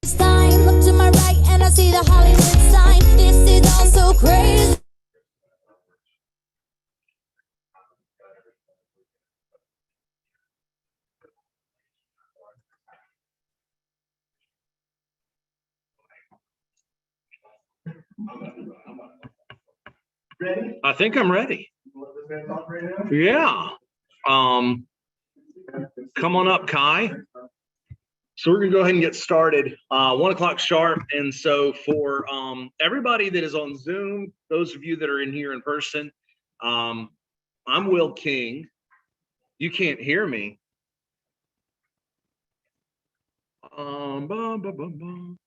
Time, look to my right and I see the Hollywood sign. This is all so crazy. Ready? I think I'm ready. Right Yeah. Come on up, Kai. So we're gonna go ahead and get started. 1 o'clock sharp. And so for everybody that is on Zoom, those of you that are in here in person, I'm Will King. You can't hear me. Bum, bum, bum, bum.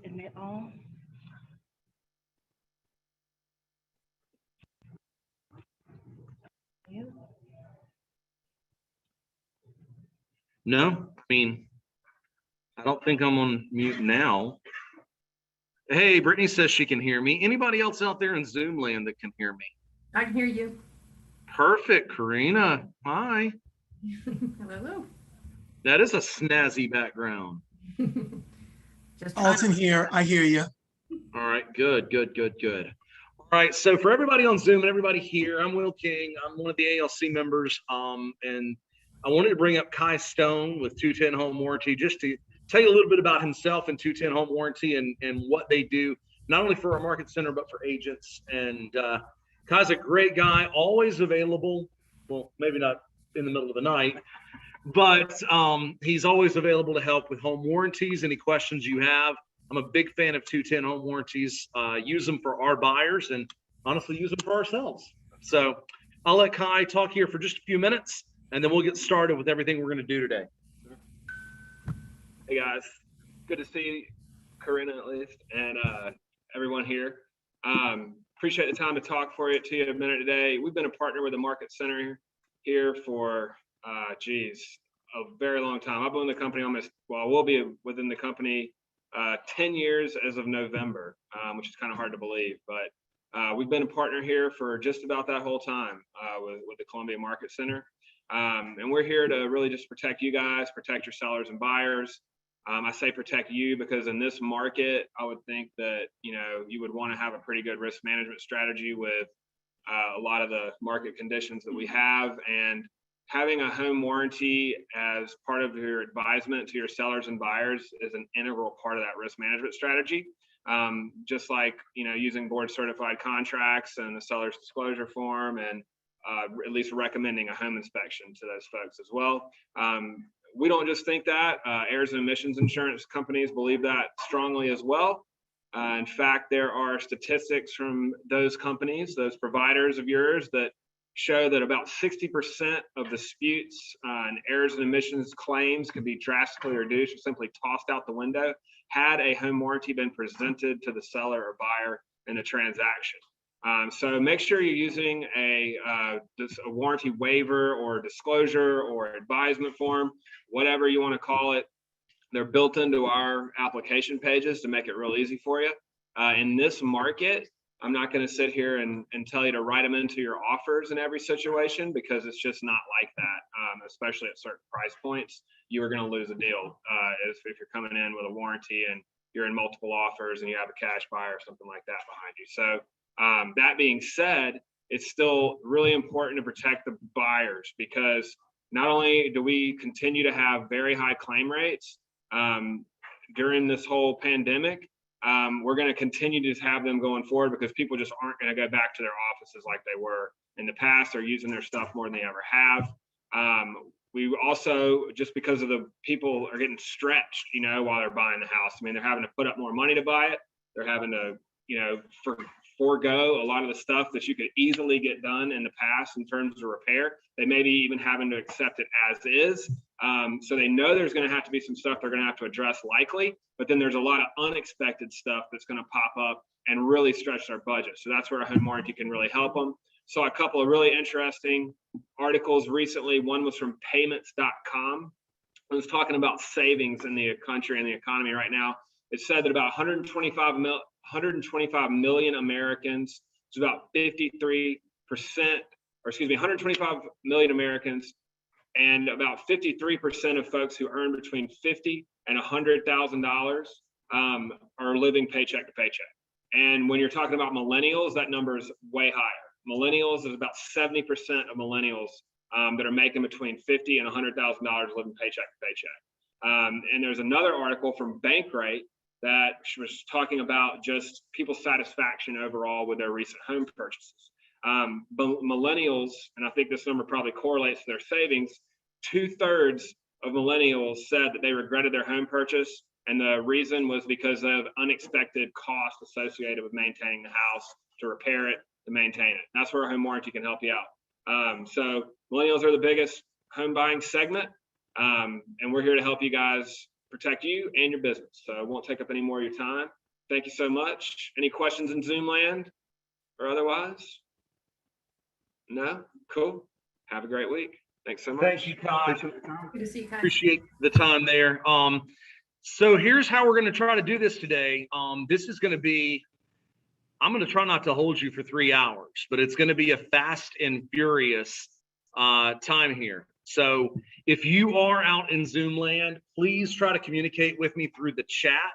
Isn't it on? Yeah. No, I mean, I don't think I'm on mute now. Hey, Brittany says she can hear me. Anybody else out there in Zoom land that can hear me? I can hear you. Perfect, Karina. Hi. Hello. That is a snazzy background. Just Alton here, I hear you. All right, good. All right, so for everybody on Zoom and everybody here, I'm Will King. I'm one of the ALC members, and I wanted to bring up Kai Stone with 210 Home Warranty just to tell you a little bit about himself and 210 Home Warranty and what they do, not only for our market center, but for agents. And Kai's a great guy, always available. Well, maybe not in the middle of the night, but he's always available to help with home warranties, any questions you have. I'm a big fan of 210 Home Warranties. Use them for our buyers and honestly use them for ourselves. So I'll let Kai talk here for just a few minutes and then we'll get started with everything we're going to do today. Hey guys, good to see Corinna at least and everyone here. Appreciate the time to talk to you a minute today. We've been a partner with the Market Center here for a very long time. I've been in the company we'll be within the company 10 years as of November, which is kind of hard to believe, but we've been a partner here for just about that whole time with the Columbia Market Center. And we're here to really just protect you guys, protect your sellers and buyers. I say protect you because in this market, I would think that, you would want to have a pretty good risk management strategy with a lot of the market conditions that we have. And having a home warranty as part of your advisement to your sellers and buyers is an integral part of that risk management strategy. Just like, using board certified contracts and the seller's disclosure form and at least recommending a home inspection to those folks as well. We don't just think that, errors and emissions insurance companies believe that strongly as well. In fact, there are statistics from those companies, those providers of yours, that show that about 60% of disputes and errors and emissions claims could be drastically reduced or simply tossed out the window had a home warranty been presented to the seller or buyer in the transaction. So make sure you're using a warranty waiver or disclosure or advisement form, whatever you want to call it. They're built into our application pages to make it real easy for you. In this market, I'm not going to sit here and tell you to write them into your offers in every situation because it's just not like that, especially at certain price points. You are going to lose a deal if you're coming in with a warranty and you're in multiple offers and you have a cash buyer or something like that behind you. So that being said, it's still really important to protect the buyers because not only do we continue to have very high claim rates during this whole pandemic, we're going to continue to have them going forward because people just aren't going to go back to their offices like they were in the past. They're using their stuff more than they ever have. We also, just because of the people are getting stretched, while they're buying the house. I mean, they're having to put up more money to buy it. They're having to, forego a lot of the stuff that you could easily get done in the past in terms of repair. They may be even having to accept it as is. So they know there's going to have to be some stuff they're going to have to address likely, but then there's a lot of unexpected stuff that's going to pop up and really stretch their budget. So that's where a home warranty can really help them. Saw a couple of really interesting articles recently. One was from payments.com. It was talking about savings in the country and the economy right now. It said that about 125 million Americans, it's about 53%, 125 million Americans, and about 53% of folks who earn between $50 and $100,000 are living paycheck to paycheck. And when you're talking about millennials, that number is way higher. Millennials is about 70% of millennials that are making between $50,000 and $100,000 living paycheck to paycheck. And there's another article from Bankrate that was talking about just people's satisfaction overall with their recent home purchases. But millennials, and I think this number probably correlates to their savings, 2/3 of millennials said that they regretted their home purchase. And the reason was because of unexpected costs associated with maintaining the house, to repair it, to maintain it. That's where a home warranty can help you out. So millennials are the biggest home buying segment. And we're here to help you guys protect you and your business. So I won't take up any more of your time. Thank you so much. Any questions in Zoom land or otherwise? No? Cool. Have a great week. Thanks so much. Thank you, Kai. Good to see you, Kai. Appreciate the time there. So here's how we're going to try to do this today. This is going to be, I'm going to try not to hold you for 3 hours, but it's going to be a fast and furious time here. So if you are out in Zoom land, please try to communicate with me through the chat.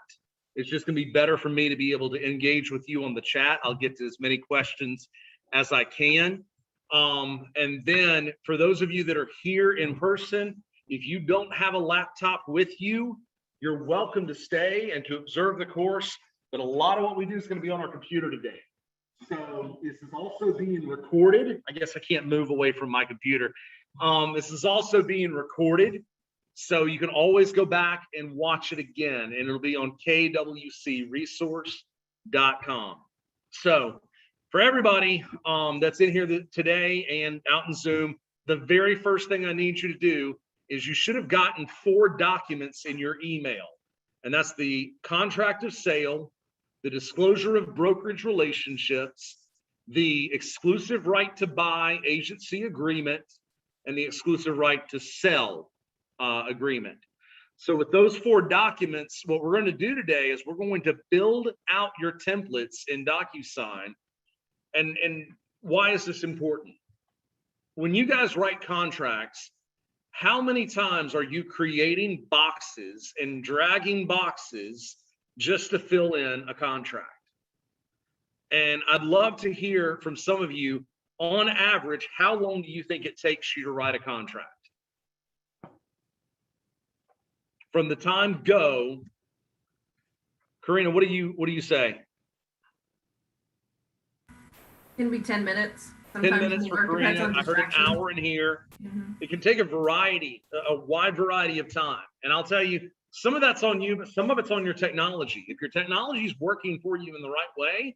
It's just going to be better for me to be able to engage with you on the chat. I'll get to as many questions as I can. And then for those of you that are here in person, if you don't have a laptop with you, you're welcome to stay and to observe the course. But a lot of what we do is going to be on our computer today. So this is also being recorded. I guess I can't move away from my computer. This is also being recorded. So you can always go back and watch it again, and it'll be on kwcresource.com. So for everybody that's in here today and out in Zoom, the very first thing I need you to do is you should have gotten 4 documents in your email. And that's the contract of sale, the disclosure of brokerage relationships, the exclusive right to buy agency agreement, and the exclusive right to sell agreement. So with those 4 documents, what we're going to do today is we're going to build out your templates in DocuSign. And why is this important? When you guys write contracts, how many times are you creating boxes and dragging boxes just to fill in a contract? And I'd love to hear from some of you, on average, how long do you think it takes you to write a contract? From the time go, Karina, what do you say? Can be 10 minutes. 10 Sometimes minutes for more, depends Karina. on I heard an distraction. hour in here. Mhm. It can take a wide variety of time. And I'll tell you, some of that's on you, but some of it's on your technology. If your technology is working for you in the right way,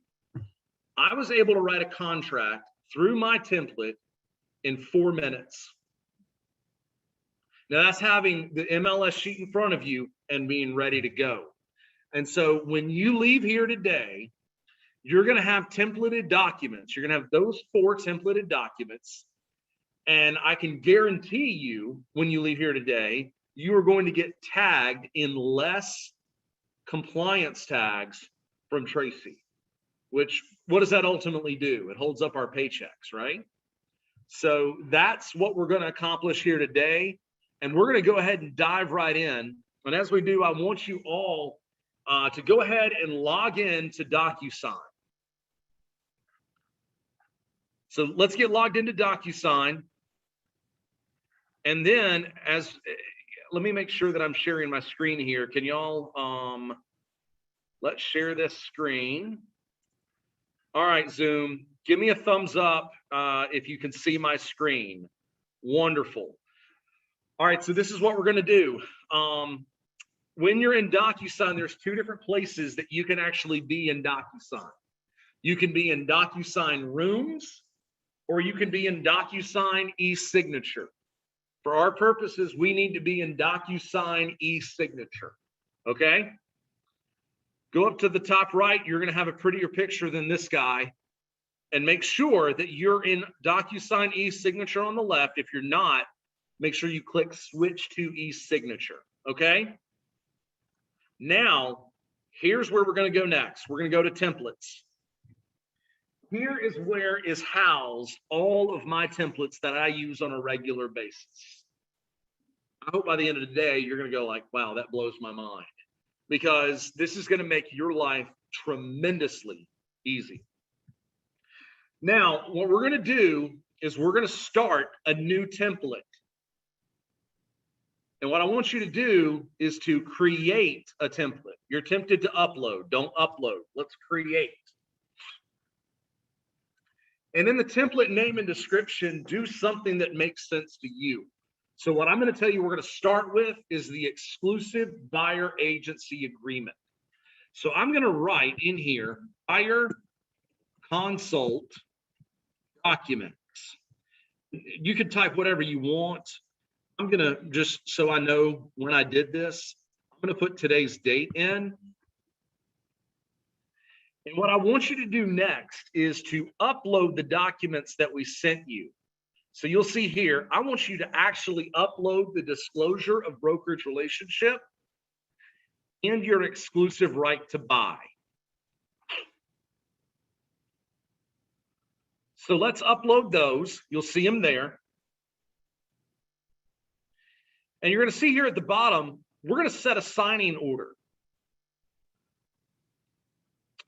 I was able to write a contract through my template in 4 minutes. Now that's having the MLS sheet in front of you and being ready to go. And so when you leave here today, you're going to have templated documents. You're going to have those 4 templated documents. And I can guarantee you, when you leave here today, you are going to get tagged in less compliance tags from Tracy, which, what does that ultimately do? It holds up our paychecks, right? So that's what we're going to accomplish here today. And we're going to go ahead and dive right in. And as we do, I want you all to go ahead and log in to DocuSign. So let's get logged into DocuSign. And then let me make sure that I'm sharing my screen here. Can y'all, let's share this screen. All right, Zoom, give me a thumbs up if you can see my screen. Wonderful. All right, so this is what we're gonna do. When you're in DocuSign, there's 2 different places that you can actually be in DocuSign. You can be in DocuSign Rooms, or you can be in DocuSign e-signature. For our purposes, we need to be in DocuSign e-signature, okay? Go up to the top right, you're gonna have a prettier picture than this guy, and make sure that you're in DocuSign e-signature on the left. If you're not, make sure you click switch to e-signature, okay? Now, here's where we're gonna go next. We're gonna go to templates. Here is where is housed all of my templates that I use on a regular basis. I hope by the end of the day, you're going to go like, wow, that blows my mind, because this is going to make your life tremendously easy. Now, what we're going to do is we're going to start a new template. And what I want you to do is to create a template. You're tempted to upload. Don't upload. Let's create. And in the template name and description, do something that makes sense to you. So what I'm going to tell you we're going to start with is the exclusive buyer agency agreement. So I'm going to write in here, buyer consult documents. You can type whatever you want. I'm going to, just so I know when I did this, I'm going to put today's date in. And what I want you to do next is to upload the documents that we sent you. So you'll see here, I want you to actually upload the disclosure of brokerage relationship and your exclusive right to buy. So let's upload those. You'll see them there. And you're going to see here at the bottom, we're going to set a signing order.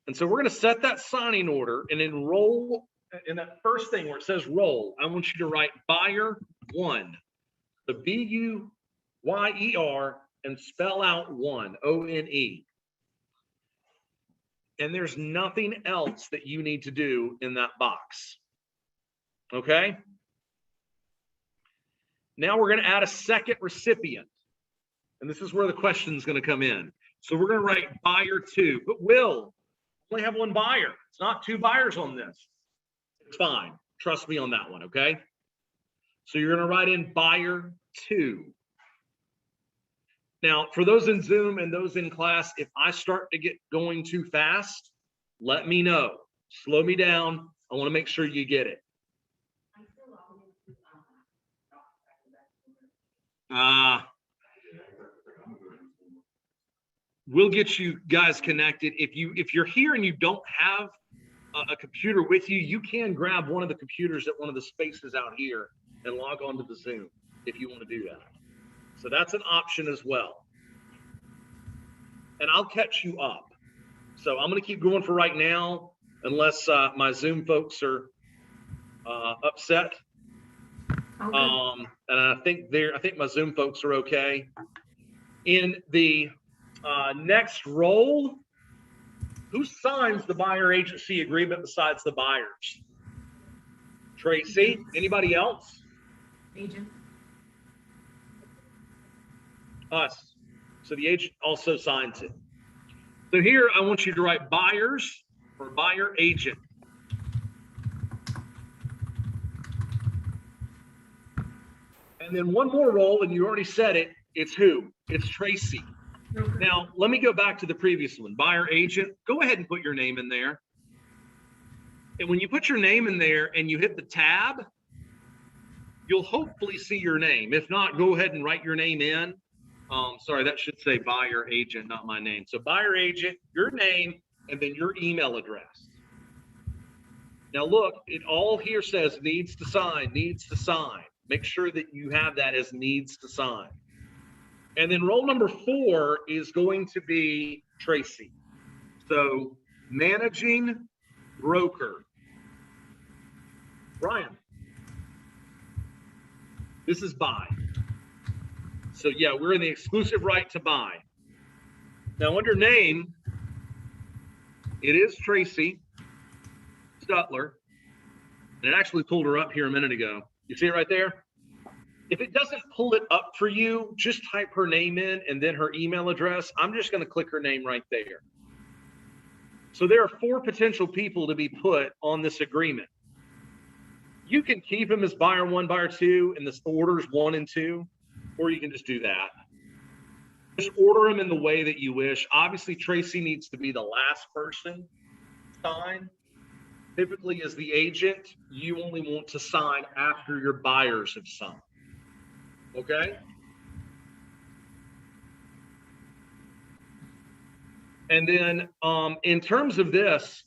And so we're going to set that signing order and enroll in that first thing where it says roll. I want you to write buyer one, the B-U-Y-E-R, and spell out one, O-N-E. And there's nothing else that you need to do in that box. Okay? Now we're going to add a second recipient. And this is where the question is going to come in. So we're going to write buyer two, but Will only have one buyer. It's not two buyers on this. It's fine. Trust me on that one, okay? So you're going to write in buyer two. Now, for those in Zoom and those in class, if I start to get going too fast, let me know. Slow me down. I want to make sure you get it. We'll get you guys connected. If you're here and you don't have a computer with you, you can grab one of the computers at one of the spaces out here and log on to the Zoom if you want to do that. So that's an option as well. And I'll catch you up. So I'm going to keep going for right now, unless my Zoom folks are upset. Okay. And I think my Zoom folks are okay. In the next role, who signs the buyer agency agreement besides the buyers? Tracy, anybody else? Agent. Us. So the agent also signs it. So here I want you to write buyers or buyer agent. And then one more role, and you already said it, it's who? It's Tracy. Okay. Now, let me go back to the previous one, buyer agent. Go ahead and put your name in there. And when you put your name in there and you hit the tab, you'll hopefully see your name. If not, go ahead and write your name in. Sorry, that should say buyer agent, not my name. So buyer agent, your name, and then your email address. Now look, it all here says needs to sign, needs to sign. Make sure that you have that as needs to sign. And then role number 4 is going to be Tracy. So managing broker. Brian. This is buy. So yeah, we're in the exclusive right to buy. Now under name, it is Tracy Stutler. And it actually pulled her up here a minute ago. You see it right there? If it doesn't pull it up for you, just type her name in and then her email address. I'm just going to click her name right there. So there are 4 potential people to be put on this agreement. You can keep them as buyer 1, buyer 2, and the orders 1 and 2, or you can just do that. Just order them in the way that you wish. Obviously, Tracy needs to be the last person signed. Typically, as the agent, you only want to sign after your buyers have signed. Okay? And then in terms of this,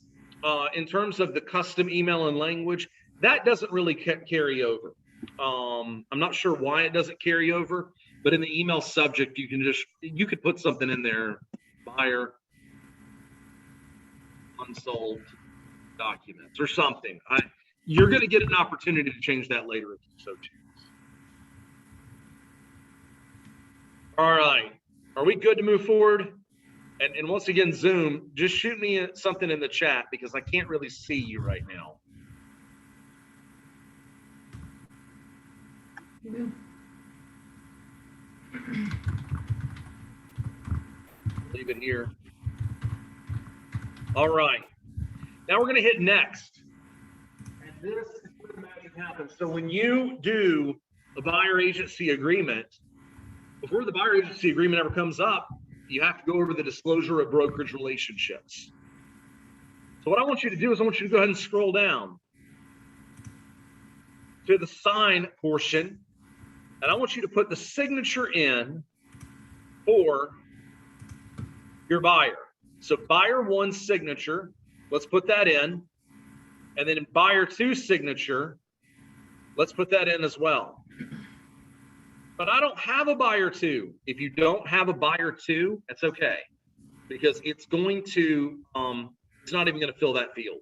in terms of the custom email and language, that doesn't really carry over. I'm not sure why it doesn't carry over, but in the email subject, you could put something in there, buyer unsold documents or something. You're going to get an opportunity to change that later if you so choose. All right. Are we good to move forward? And once again, Zoom, just shoot me something in the chat because I can't really see you right now. Leave it here. All right. Now we're going to hit next. And this is where the magic happens. So when you do a buyer agency agreement, before the buyer agency agreement ever comes up, you have to go over the disclosure of brokerage relationships. So what I want you to do is I want you to go ahead and scroll down to the sign portion, and I want you to put the signature in for your buyer. So buyer 1 signature, let's put that in. And then buyer 2 signature, let's put that in as well. But I don't have a buyer 2. If you don't have a buyer 2, that's okay. Because it's going to, it's not even going to fill that field.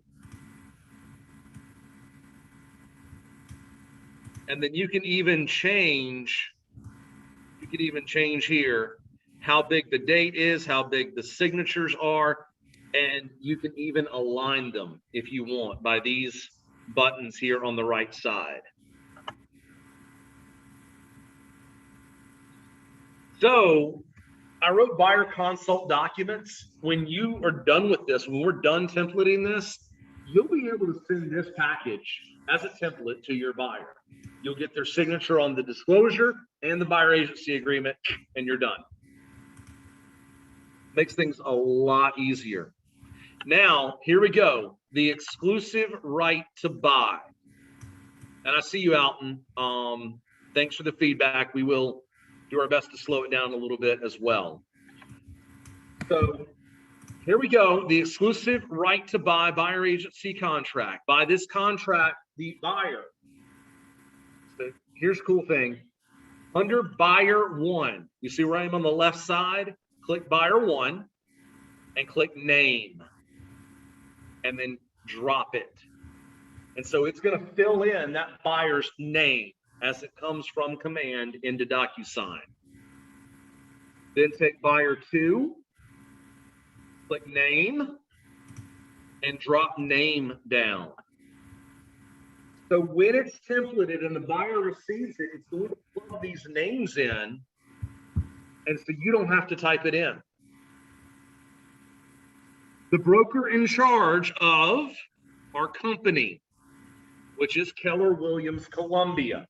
And then you can even change, here how big the date is, how big the signatures are, and you can even align them if you want by these buttons here on the right side. So I wrote buyer consult documents. When you are done with this, when we're done templating this, you'll be able to send this package as a template to your buyer. You'll get their signature on the disclosure and the buyer agency agreement, and you're done. Makes things a lot easier. Now, here we go. The exclusive right to buy. And I see you, Alton. Thanks for the feedback. We will do our best to slow it down a little bit as well. So here we go. The exclusive right to buy buyer agency contract. By this contract, the buyer. So here's a cool thing. Under buyer 1, you see where I am on the left side? Click buyer 1 and click name. And then drop it. And so it's going to fill in that buyer's name as it comes from command into DocuSign. Then take buyer 2, click name, and drop name down. So when it's templated and the buyer receives it, it's going to plug these names in, and so you don't have to type it in. The broker in charge of our company, which is Keller Williams Columbia.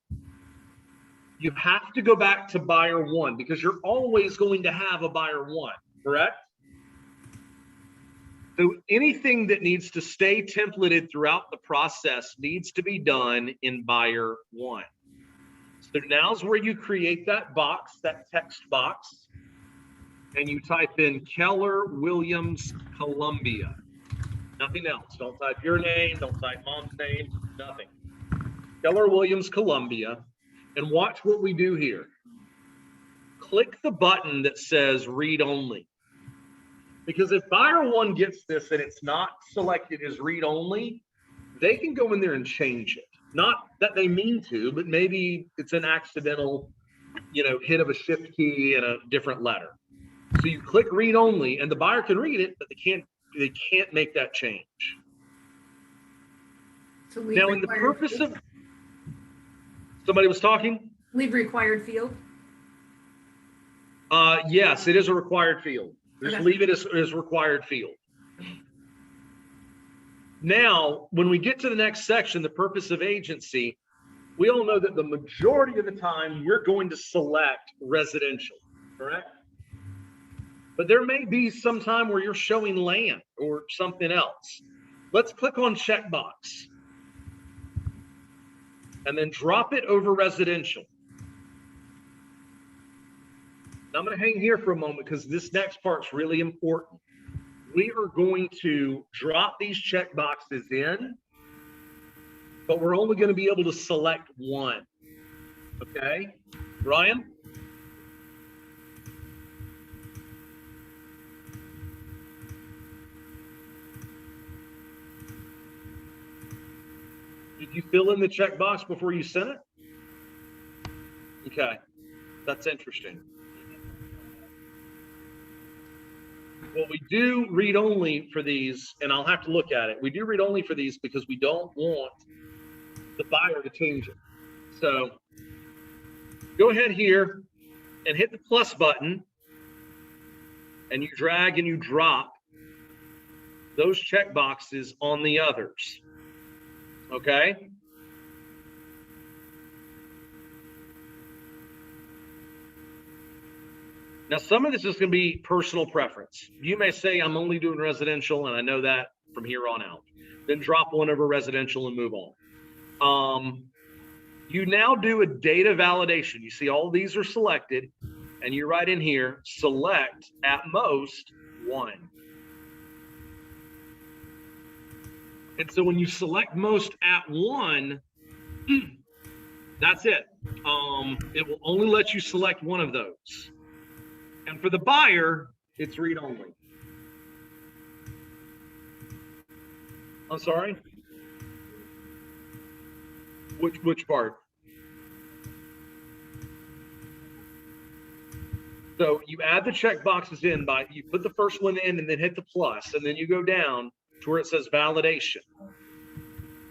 You have to go back to buyer 1 because you're always going to have a buyer 1, correct? So anything that needs to stay templated throughout the process needs to be done in buyer 1. So now's where you create that box, that text box, and you type in Keller Williams Columbia. Nothing else. Don't type your name, don't type mom's name, nothing. Keller Williams Columbia. And watch what we do here. Click the button that says read only. Because if buyer 1 gets this and it's not selected as read only, they can go in there and change it. Not that they mean to, but maybe it's an accidental, hit of a shift key and a different letter. So you click read only and the buyer can read it, but they can't make that change. So now in the purpose of, somebody was talking? Leave required field. Yes, it is a required field. Just Okay. leave it as required field. Now, when we get to the next section, the purpose of agency, we all know that the majority of the time we're going to select residential, correct? But there may be some time where you're showing land or something else. Let's click on checkbox and then drop it over residential. Now I'm going to hang here for a moment because this next part's really important. We are going to drop these check boxes in, but we're only going to be able to select one. Okay, Ryan? Did you fill in the checkbox before you sent it? Okay, that's interesting. Well, we do read only for these, and I'll have to look at it. We do read only for these because we don't want the buyer to change it. So go ahead here and hit the plus button, and you drag and you drop those check boxes on the others. Okay? Now, some of this is going to be personal preference. You may say, I'm only doing residential, and I know that from here on out. Then drop one over residential and move on. You now do a data validation. You see all these are selected, and you write in here, select at most 1. And so when you select most at 1, that's it. It will only let you select one of those. And for the buyer, it's read only. I'm sorry? Which part? So you add the check boxes in by, you put the first one in and then hit the plus, and then you go down to where it says validation.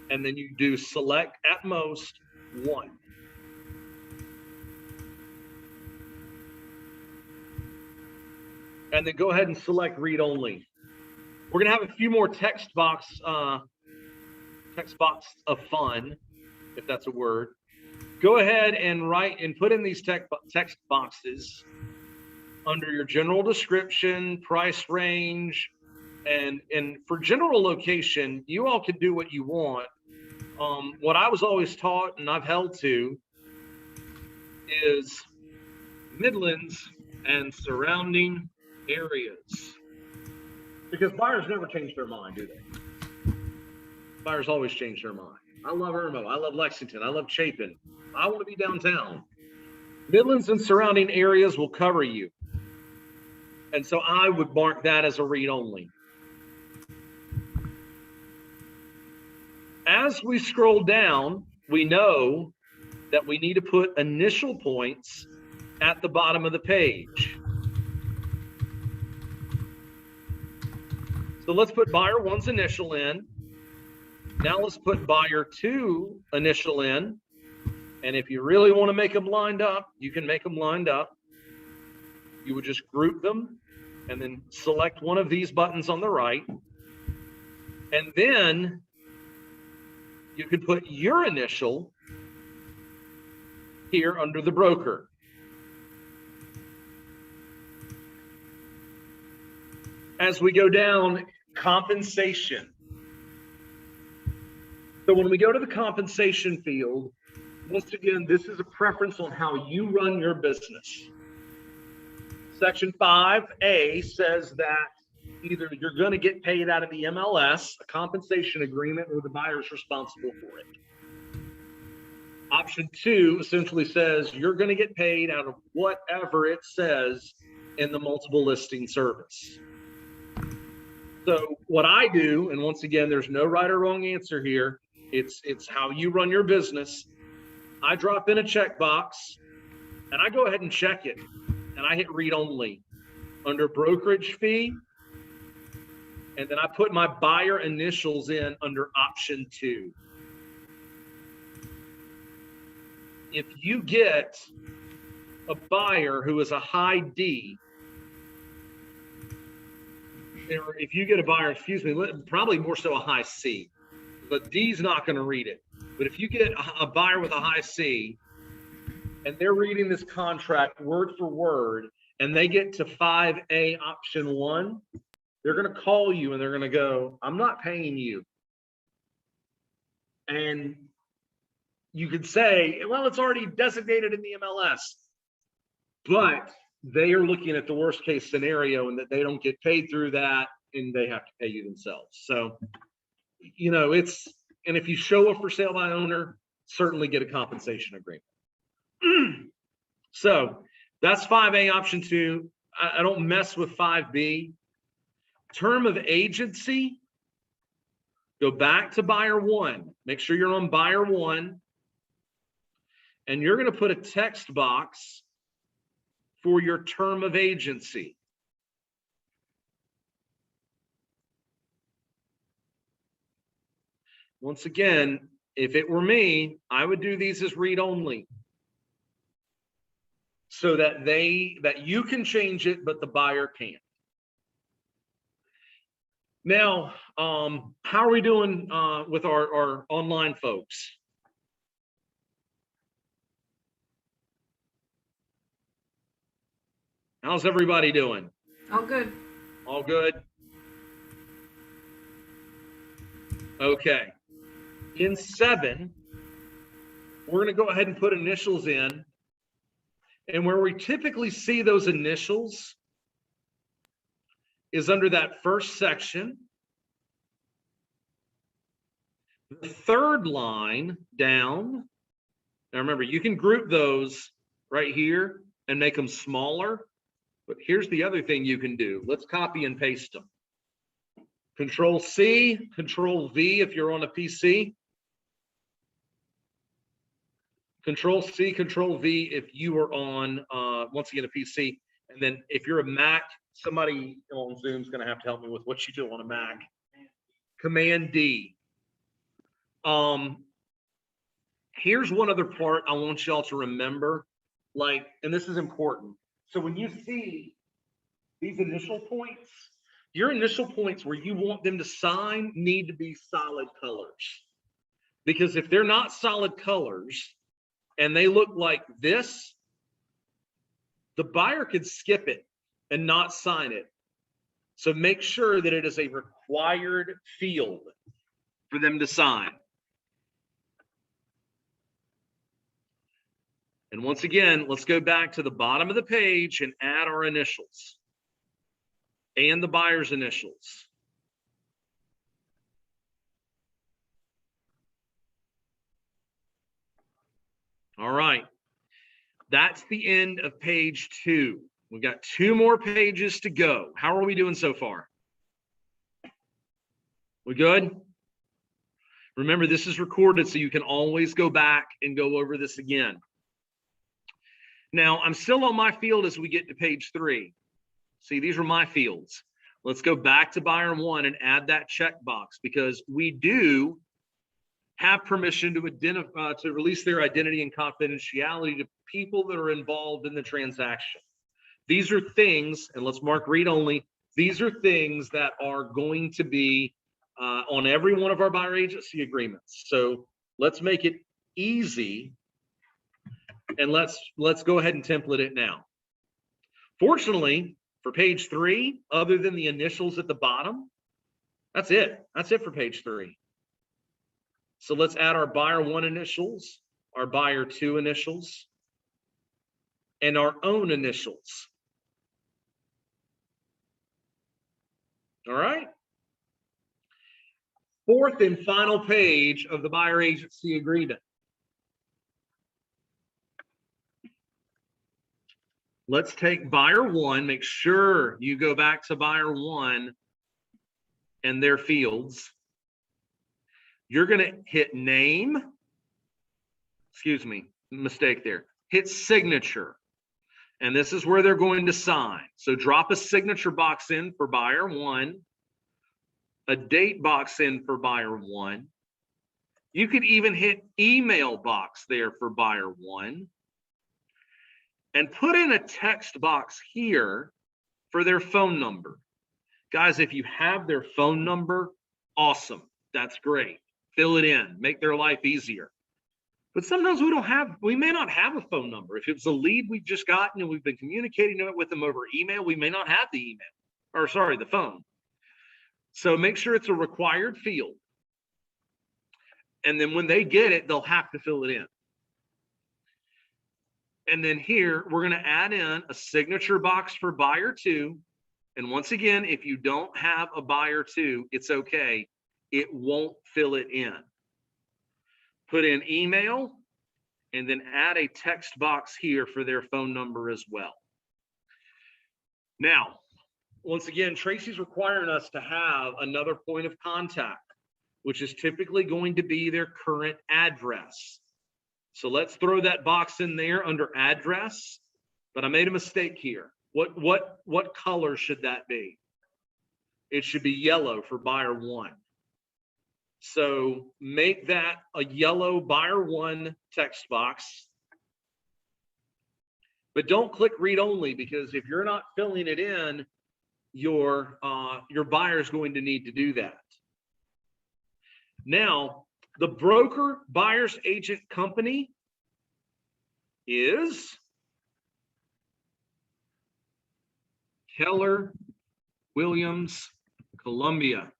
And then you do select at most 1. And then go ahead and select read only. We're gonna have a few more text box of fun, if that's a word. Go ahead and write and put in these text boxes under your general description, price range, and for general location, you all can do what you want. What I was always taught and I've held to is Midlands and surrounding areas, because buyers never change their mind, do they? Buyers always change their mind. I love Irmo, I love Lexington, I love Chapin. I want to be downtown. Midlands and surrounding areas will cover you. And so I would mark that as a read only. As we scroll down, we know that we need to put initial points at the bottom of the page. So let's put buyer 1's initial in. Now let's put buyer 2 initial in. And if you really want to make them lined up, you can make them lined up. You would just group them and then select one of these buttons on the right. And then you could put your initial here under the broker. As we go down, compensation. So when we go to the compensation field, once again, this is a preference on how you run your business. Section 5A says that either you're going to get paid out of the MLS, a compensation agreement, or the buyer is responsible for it. Option 2 essentially says you're going to get paid out of whatever it says in the multiple listing service. So what I do, and once again, there's no right or wrong answer here. It's how you run your business. I drop in a checkbox and I go ahead and check it. And I hit read only under brokerage fee. And then I put my buyer initials in under option 2. If you get a buyer who is a high D, or if you get a buyer, probably more so a high C, but D's not going to read it. But if you get a buyer with a high C and they're reading this contract word for word and they get to 5A option 1, they're going to call you and they're going to go, I'm not paying you. And you could say, well, it's already designated in the MLS, but they are looking at the worst case scenario and that they don't get paid through that and they have to pay you themselves. So, you know, and if you show a for sale by owner, certainly get a compensation agreement. So that's 5A option 2. I don't mess with 5B. Term of agency, go back to buyer 1. Make sure you're on buyer 1. And you're going to put a text box for your term of agency. Once again, if it were me, I would do these as read only, so that you can change it, but the buyer can't. Now, how are we doing with our online folks? How's everybody doing? All good. All good? Okay. In 7, we're going to go ahead and put initials in. And where we typically see those initials is under that first section. The third line down. Now remember, you can group those right here and make them smaller. But here's the other thing you can do. Let's copy and paste them. Control C, Control V if you're on a PC. Control C, Control V if you are on, once again, a PC. And then if you're a Mac, somebody on Zoom is going to have to help me with what you do on a Mac. Command D. Here's one other part I want y'all to remember, and this is important. So when you see these initial points, your initial points where you want them to sign need to be solid colors. Because if they're not solid colors and they look like this, the buyer could skip it and not sign it. So make sure that it is a required field for them to sign. And once again, let's go back to the bottom of the page and add our initials and the buyer's initials. All right. That's the end of page 2. We've got 2 more pages to go. How are we doing so far? We good? Remember, this is recorded, so you can always go back and go over this again. Now, I'm still on my field as we get to page 3. See, these are my fields. Let's go back to buyer 1 and add that checkbox, because we do have permission to identify, to release their identity and confidentiality to people that are involved in the transaction. These are things, and let's mark read only, these are things that are going to be on every one of our buyer agency agreements. So let's make it easy. And let's go ahead and template it now. Fortunately, for page 3, other than the initials at the bottom, that's it. That's it for page 3. So let's add our buyer 1 initials, our buyer 2 initials, and our own initials. All right. 4th and final page of the buyer agency agreement. Let's take buyer 1, make sure you go back to buyer 1 and their fields. You're going to hit name, excuse me, mistake there. Hit signature. And this is where they're going to sign. So drop a signature box in for buyer 1, a date box in for buyer 1. You could even hit email box there for buyer 1. And put in a text box here for their phone number. Guys, if you have their phone number, awesome. That's great. Fill it in, make their life easier. But sometimes we may not have a phone number. If it's a lead we've just gotten and we've been communicating with them over email, we may not have the email, or sorry, the phone. So make sure it's a required field. And then when they get it, they'll have to fill it in. And then here, we're going to add in a signature box for buyer 2. And once again, if you don't have a buyer 2, it's okay. It won't fill it in. Put in email and then add a text box here for their phone number as well. Now, once again, Tracy's requiring us to have another point of contact, which is typically going to be their current address. So let's throw that box in there under address, but I made a mistake here. What color should that be? It should be yellow for buyer 1. So make that a yellow buyer 1 text box. But don't click read only, because if you're not filling it in, your buyer is going to need to do that. Now, the broker buyer's agent company is Keller Williams Columbia.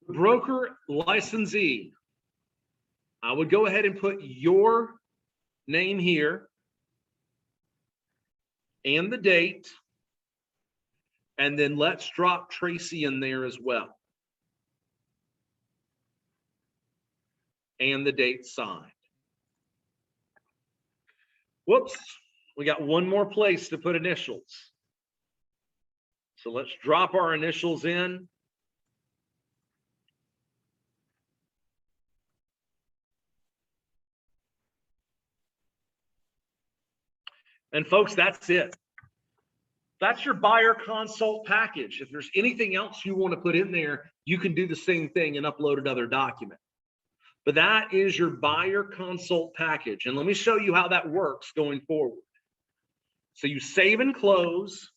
Broker licensee, I would go ahead and put your name here and the date, and then let's drop Tracy in there as well. And the date signed. Whoops, we got one more place to put initials. So let's drop our initials in. And folks, that's it. That's your buyer consult package. If there's anything else you want to put in there, you can do the same thing and upload another document. But that is your buyer consult package. And let me show you how that works going forward. So you save and close.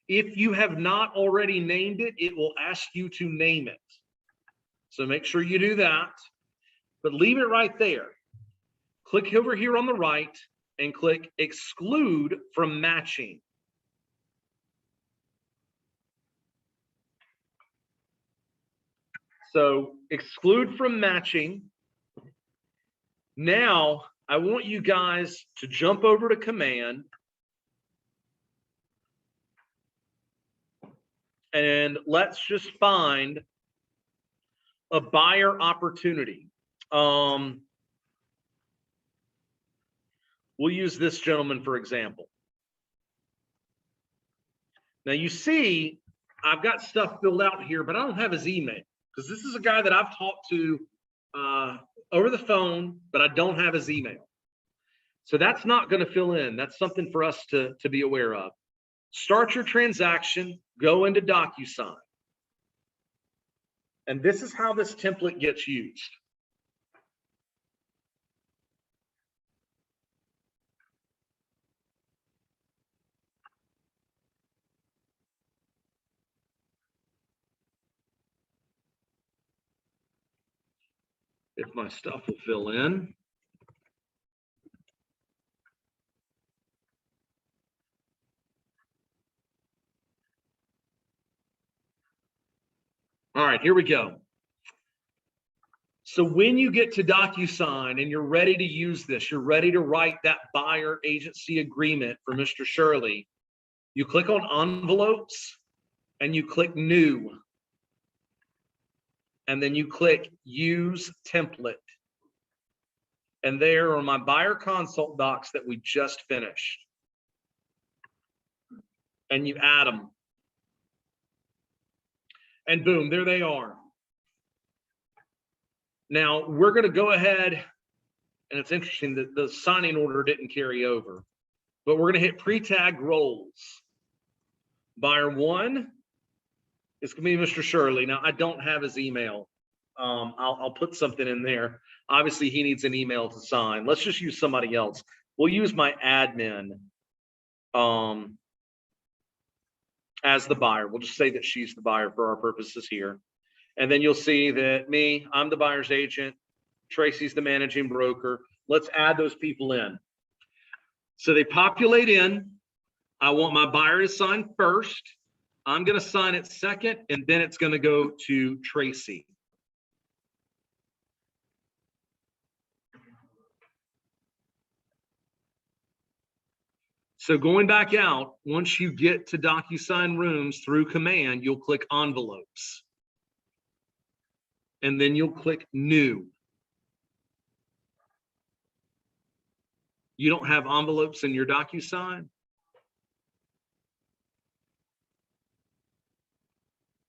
If you have not already named it, it will ask you to name it. So make sure you do that, but leave it right there. Click over here on the right and click exclude from matching. So exclude from matching. Now I want you guys to jump over to command and let's just find a buyer opportunity. We'll use this gentleman for example. Now you see, I've got stuff filled out here, but I don't have his email because this is a guy that I've talked to over the phone, but I don't have his email. So that's not going to fill in. That's something for us to be aware of. Start your transaction, go into DocuSign. And this is how this template gets used. If my stuff will fill in. All right, here we go. So when you get to DocuSign and you're ready to use this, you're ready to write that buyer agency agreement for Mr. Shirley, you click on envelopes and you click new. And then you click use template. And there are my buyer consult docs that we just finished. And you add them. And boom, there they are. Now we're going to go ahead, and it's interesting that the signing order didn't carry over, but we're going to hit pre-tag roles. Buyer 1 is going to be Mr. Shirley. Now I don't have his email. I'll put something in there. Obviously he needs an email to sign. Let's just use somebody else. We'll use my admin as the buyer. We'll just say that she's the buyer for our purposes here. And then you'll see that I'm the buyer's agent. Tracy's the managing broker. Let's add those people in. So they populate in. I want my buyer to sign first. I'm going to sign it second, and then it's going to go to Tracy. So going back out, once you get to DocuSign Rooms through command, you'll click envelopes. and then you'll click New. You don't have envelopes in your DocuSign?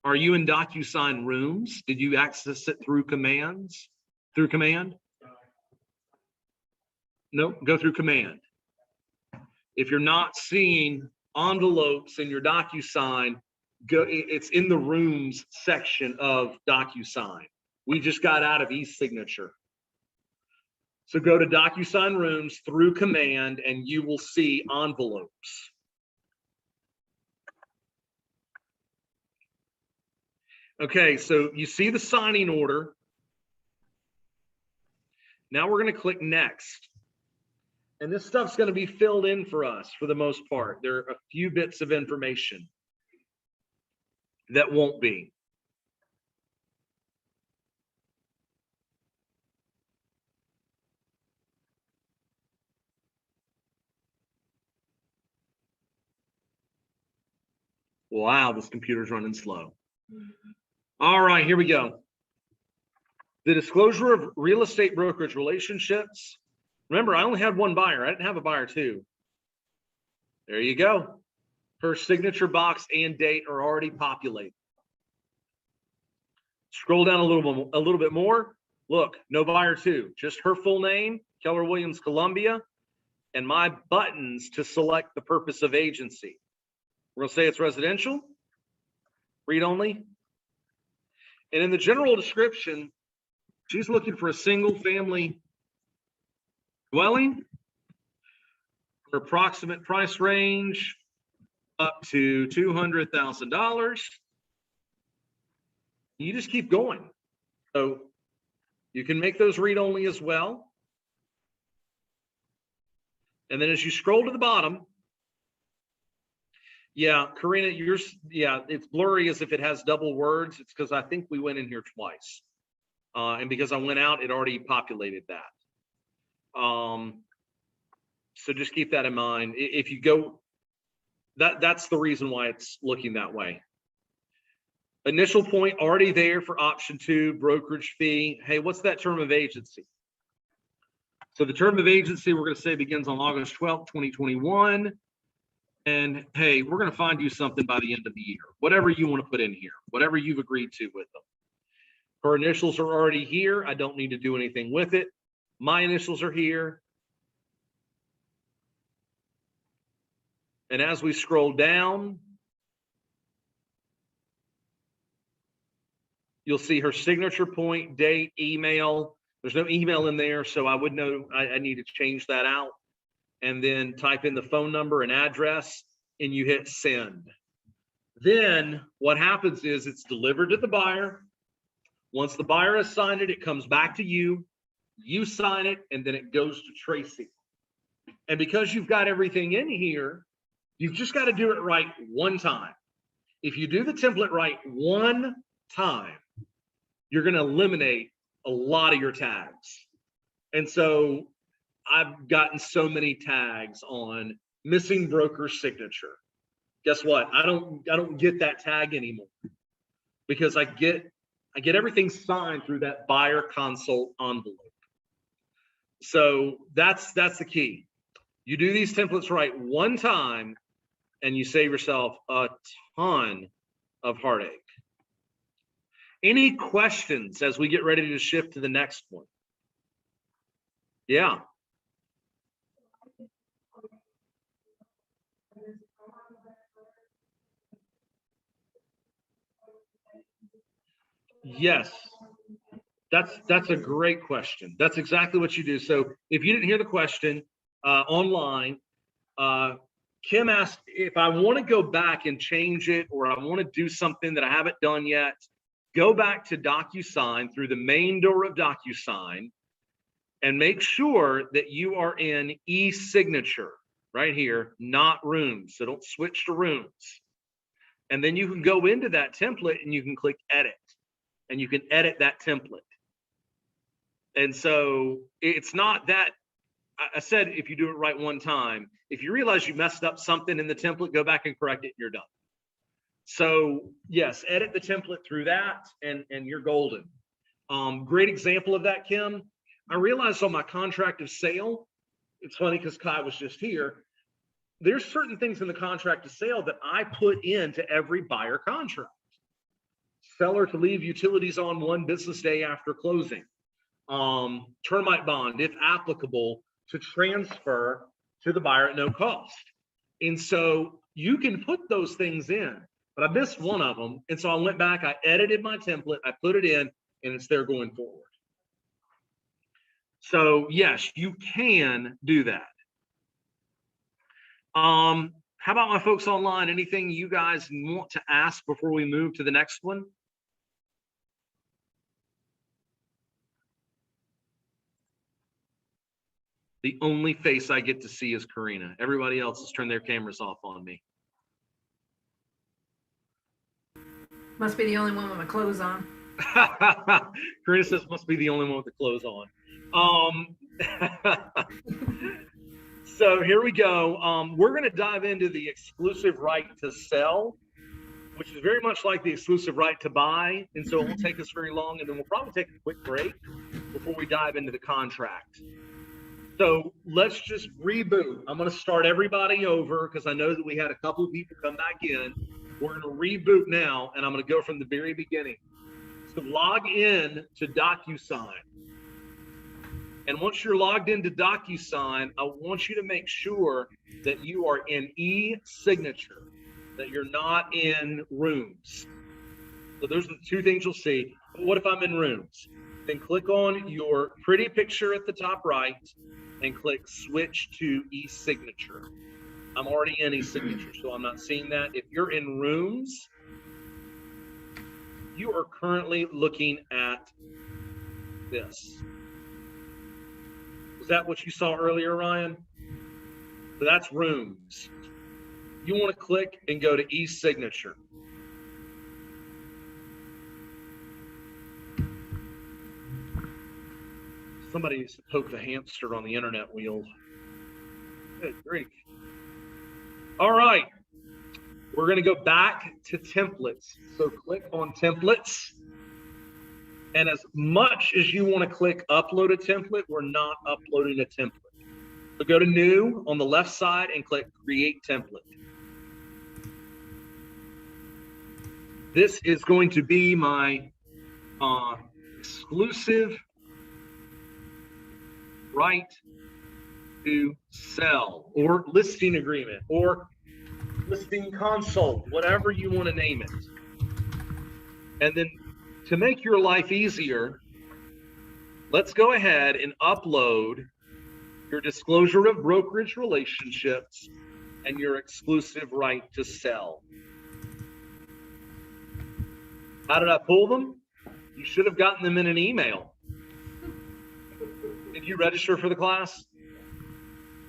Are you in DocuSign rooms? Did you access it through commands? Through command? No, go through command. If you're not seeing envelopes in your DocuSign, it's in the rooms section of DocuSign. We just got out of e-signature. So go to DocuSign rooms through command and you will see envelopes. Okay, so you see the signing order. Now we're going to click next. And this stuff's going to be filled in for us for the most part. There are a few bits of information that won't be. Wow, this computer's running slow. All right, here we go. The disclosure of real estate brokerage relationships. Remember, I only had one buyer. I didn't have a buyer too. There you go. Her signature box and date are already populated. Scroll down a little bit more. Look, no buyer two, just her full name, Keller Williams Columbia, and my buttons to select the purpose of agency. We're gonna say it's residential, read only. And in the general description, she's looking for a single family dwelling. Her approximate price range up to $200,000. You just keep going. So you can make those read only as well. And then as you scroll to the bottom, yeah, Karina, it's blurry as if it has double words. It's because I think we went in here twice. And because I went out, it already populated that. So just keep that in mind. If you go, that's the reason why it's looking that way. Initial point already there for option 2, brokerage fee. Hey, what's that term of agency? So the term of agency, we're going to say begins on August 12th, 2021. And hey, we're going to find you something by the end of the year, whatever you want to put in here, whatever you've agreed to with them. Her initials are already here. I don't need to do anything with it. My initials are here. And as we scroll down, you'll see her signature point, date, email. There's no email in there, so I would know I need to change that out. And then type in the phone number and address, and you hit send. Then what happens is it's delivered to the buyer. Once the buyer has signed it, it comes back to you. You sign it, and then it goes to Tracy. And because you've got everything in here, you've just got to do it right one time. If you do the template right one time, you're going to eliminate a lot of your tags. And so I've gotten so many tags on missing broker signature. Guess what? I don't get that tag anymore because I get everything signed through that buyer consult envelope. So that's the key. You do these templates right one time and you save yourself a ton of heartache. Any questions as we get ready to shift to the next one? Yeah. Yes, that's a great question. That's exactly what you do. So if you didn't hear the question online, Kim asked if I want to go back and change it, or I want to do something that I haven't done yet. Go back to DocuSign through the main door of DocuSign and make sure that you are in e-signature right here, not rooms. So don't switch to rooms. And then you can go into that template and you can click edit and you can edit that template. And so it's not that, I said, if you do it right one time, if you realize you messed up something in the template, go back and correct it and you're done. So yes, edit the template through that and you're golden. Great example of that, Kim. I realized on my contract of sale, it's funny because Kai was just here. There's certain things in the contract of sale that I put into every buyer contract. Seller to leave utilities on 1 business day after closing. Termite bond, if applicable, to transfer to the buyer at no cost. And so you can put those things in, but I missed one of them. And so I went back, I edited my template, I put it in, and it's there going forward. So yes, you can do that. How about my folks online? Anything you guys want to ask before we move to the next one? The only face I get to see is Karina. Everybody else has turned their cameras off on me. Must be the only one with my clothes on. Karina says must be the only one with the clothes on. So here we go. We're going to dive into the exclusive right to sell, which is very much like the exclusive right to buy. And so it won't take us very long. And then we'll probably take a quick break before we dive into the contract. So let's just reboot. I'm going to start everybody over because I know that we had a couple of people come back in. We're going to reboot now, and I'm going to go from the very beginning. So log in to DocuSign. And once you're logged into DocuSign, I want you to make sure that you are in e-signature, that you're not in Rooms. So those are the 2 things you'll see. But what if I'm in Rooms? Then click on your pretty picture at the top right and click switch to e-signature. I'm already in e-signature, so I'm not seeing that. If you're in Rooms, you are currently looking at this. Was that what you saw earlier, Ryan? So that's Rooms. You want to click and go to e-signature. Somebody needs to poke the hamster on the internet wheel. Good grief. All right. We're going to go back to templates. So click on templates. And as much as you want to click upload a template, we're not uploading a template. So go to new on the left side and click create template. This is going to be my exclusive right to sell or listing agreement or listing consult, whatever you want to name it. And then to make your life easier, let's go ahead and upload your disclosure of brokerage relationships and your exclusive right to sell. How did I pull them? You should have gotten them in an email. Did you register for the class?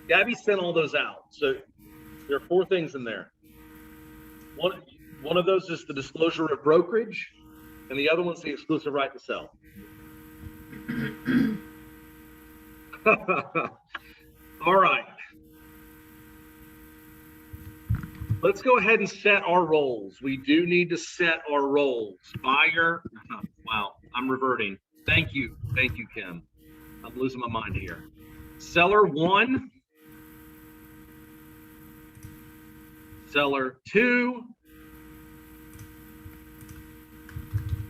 Gabby sent all those out. So there are 4 things in there. One of those is the disclosure of brokerage, and the other one's the exclusive right to sell. All right. Let's go ahead and set our roles. We do need to set our roles. Buyer, wow, I'm reverting. Thank you, Kim. I'm losing my mind here. Seller 1. Seller 2.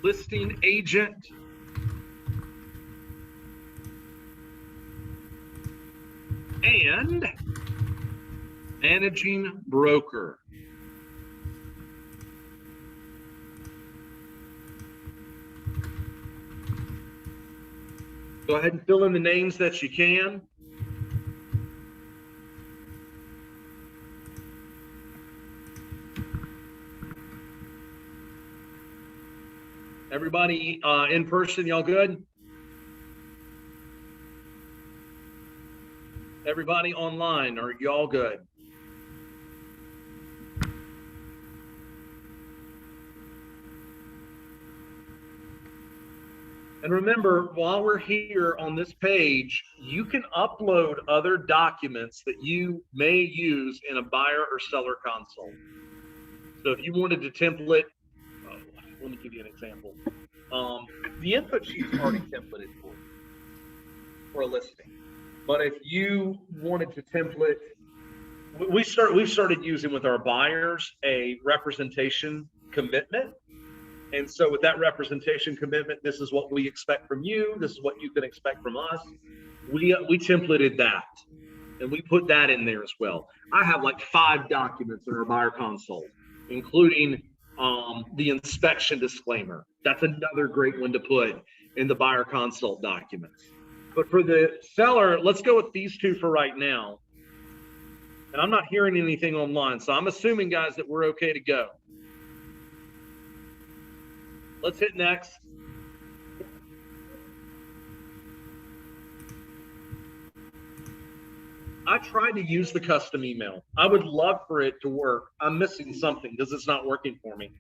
Listing agent. And managing broker. Go ahead and fill in the names that you can. Everybody in person, y'all good? Everybody online, are y'all good? And remember, while we're here on this page, you can upload other documents that you may use in a buyer or seller consult. So if you wanted to template, let me give you an example. The input sheet's already templated for a listing. But if you wanted to template, we've started using with our buyers a representation commitment. And so with that representation commitment, this is what we expect from you. This is what you can expect from us. We templated that, and we put that in there as well. I have like 5 documents in our buyer console, including the inspection disclaimer. That's another great one to put in the buyer consult documents. But for the seller, let's go with these 2 for right now. And I'm not hearing anything online, so I'm assuming, guys, that we're okay to go. Let's hit next. I tried to use the custom email. I would love for it to work. I'm missing something because it's not working for me.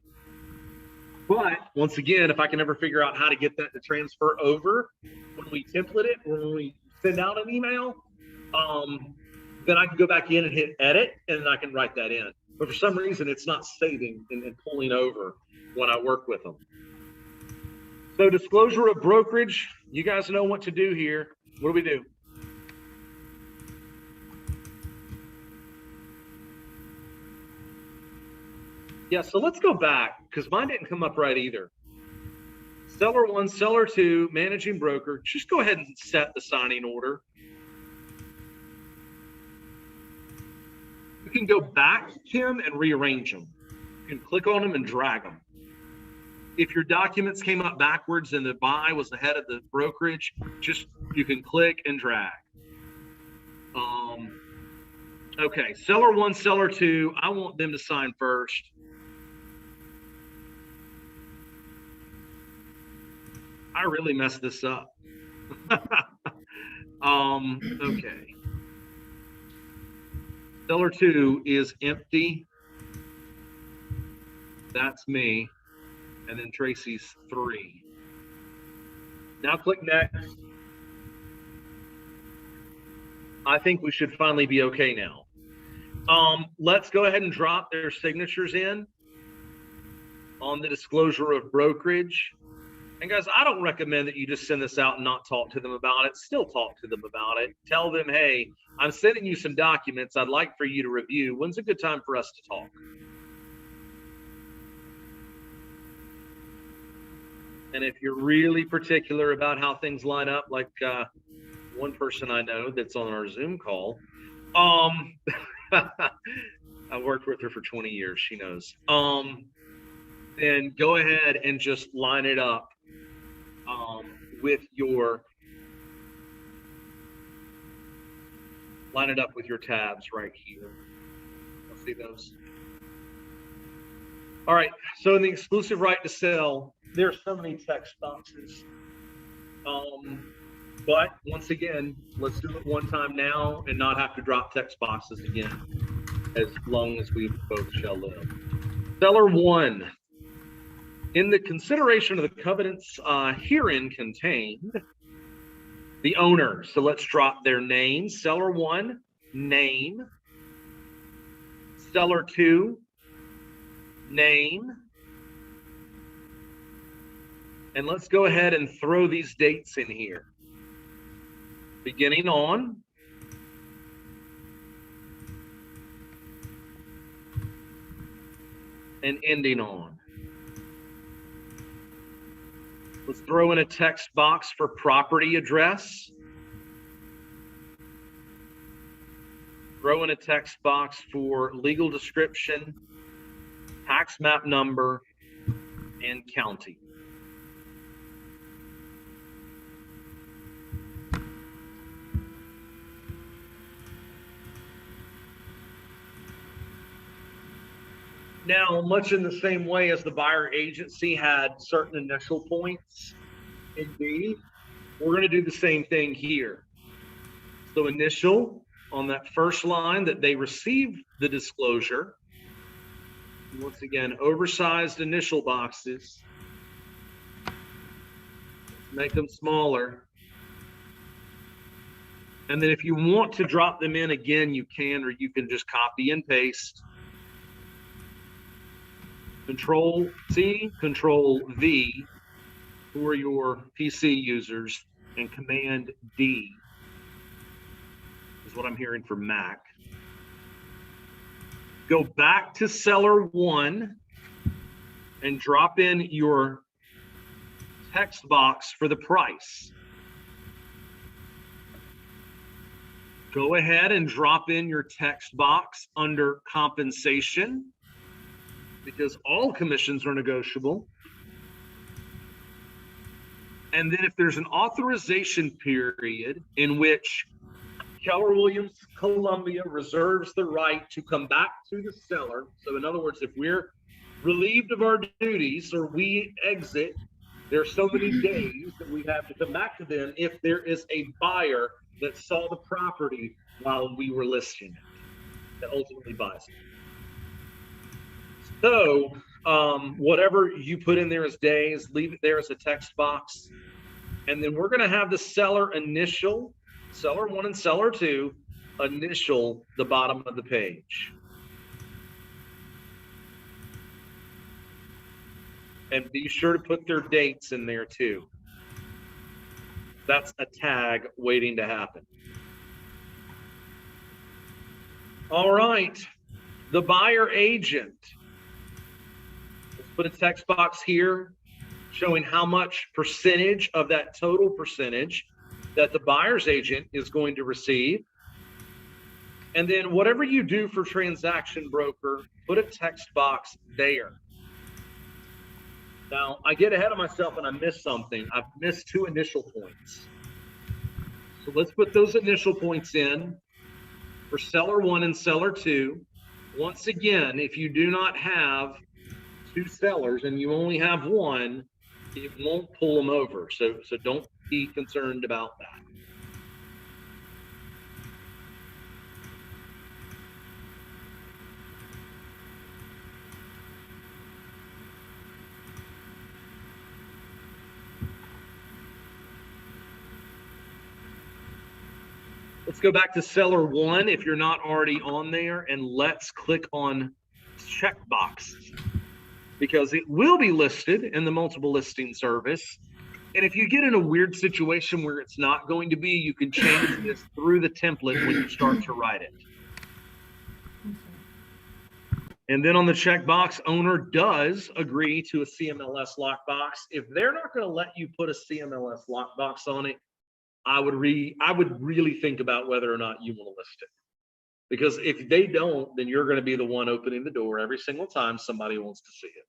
But once again, if I can ever figure out how to get that to transfer over when we template it, or when we send out an email, then I can go back in and hit edit, and then I can write that in. But for some reason, it's not saving and pulling over when I work with them. So disclosure of brokerage, you guys know what to do here. What do we do? Yeah, so let's go back, because mine didn't come up right either. Seller 1, Seller 2, Managing Broker. Just go ahead and set the signing order. You can go back, Kim, and rearrange them. You can click on them and drag them. If your documents came up backwards and the buy was ahead of the brokerage, you can click and drag. Okay, Seller 1, Seller 2, I want them to sign first. I really messed this up. Okay. Seller 2 is empty. That's me. And then Tracy's 3. Now click next. I think we should finally be okay now. Let's go ahead and drop their signatures in on the disclosure of brokerage. And guys, I don't recommend that you just send this out and not talk to them about it. Still talk to them about it. Tell them, hey, I'm sending you some documents I'd like for you to review. When's a good time for us to talk? And if you're really particular about how things line up, like one person I know that's on our Zoom call, I worked with her for 20 years, she knows. Then go ahead and just line it up with your tabs right here. I'll see those. All right, so in the exclusive right to sell, there are so many text boxes. But once again, let's do it one time now and not have to drop text boxes again as long as we both shall live. Seller 1. In the consideration of the covenants herein contained, the owner. So let's drop their name. Seller 1, name. Seller 2, name. And let's go ahead and throw these dates in here. Beginning on. And ending on. Let's throw in a text box for property address. Throw in a text box for legal description, tax map number, and county. Now, much in the same way as the buyer agency had certain initial points in B, we're going to do the same thing here. So initial on that first line that they received the disclosure. Once again, oversized initial boxes. Make them smaller. And then if you want to drop them in again, you can, or you can just copy and paste. Control C, Control V, for your PC users, and Command D is what I'm hearing for Mac. Go back to Seller 1 and drop in your text box for the price. Go ahead and drop in your text box under compensation, because all commissions are negotiable. And then if there's an authorization period in which Keller Williams Columbia reserves the right to come back to the seller. So in other words, if we're relieved of our duties or we exit, there are so many days that we have to come back to them if there is a buyer that saw the property while we were listing it, that ultimately buys it. So whatever you put in there as days, leave it there as a text box. And then we're going to have the seller initial, Seller 1 and Seller 2, initial the bottom of the page. And be sure to put their dates in there too. That's a tag waiting to happen. All right, the buyer agent. Let's put a text box here showing how much percentage of that total percentage that the buyer's agent is going to receive. And then whatever you do for transaction broker, put a text box there. Now, I get ahead of myself and I miss something. I've missed 2 initial points. So let's put those initial points in for Seller 1 and Seller 2. Once again, if you do not have 2 sellers and you only have 1, it won't pull them over. So don't be concerned about that. Let's go back to Seller 1 if you're not already on there, and let's click on checkbox, because it will be listed in the multiple listing service. And if you get in a weird situation where it's not going to be, you can change this through the template when you start to write it. And then on the checkbox, owner does agree to a CMLS lockbox. If they're not going to let you put a CMLS lockbox on it, I would really think about whether or not you want to list it. Because if they don't, then you're going to be the one opening the door every single time somebody wants to see it.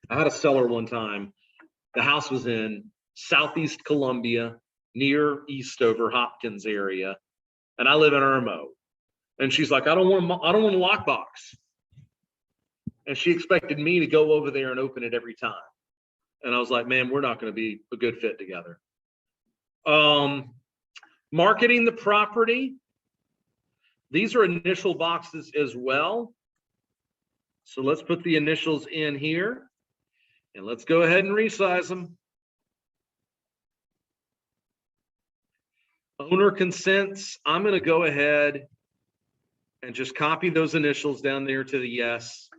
I had a seller one time. The house was in Southeast Columbia, near Eastover, Hopkins area, and I live in Irmo. And she's like, I don't want a lockbox. And she expected me to go over there and open it every time. And I was like, man, we're not going to be a good fit together. Marketing the property. These are initial boxes as well. So let's put the initials in here and let's go ahead and resize them. Owner consents. I'm going to go ahead and just copy those initials down there to the yes.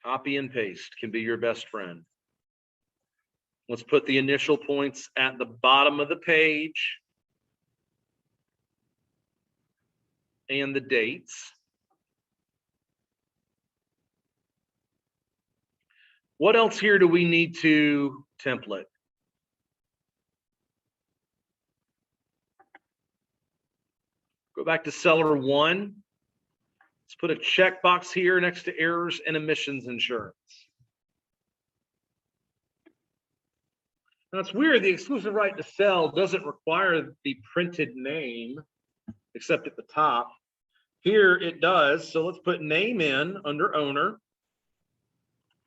Copy and paste can be your best friend. Let's put the initial points at the bottom of the page and the dates. What else here do we need to template? Go back to Seller 1. Let's put a checkbox here next to errors and emissions insurance. Now it's weird, the exclusive right to sell doesn't require the printed name, except at the top. Here it does, so let's put name in under owner.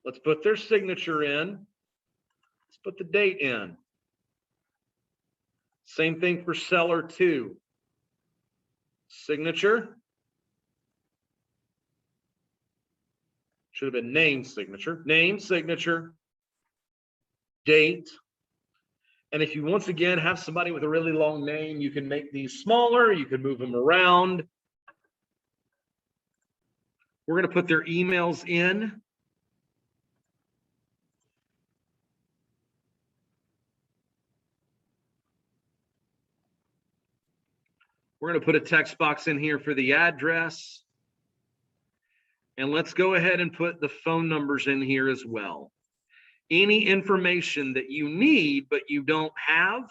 Let's put their signature in. Let's put the date in. Same thing for Seller 2. Signature. Should have been name signature, date. And if you once again have somebody with a really long name, you can make these smaller, you can move them around. We're going to put their emails in. We're going to put a text box in here for the address. And let's go ahead and put the phone numbers in here as well. Any information that you need but you don't have,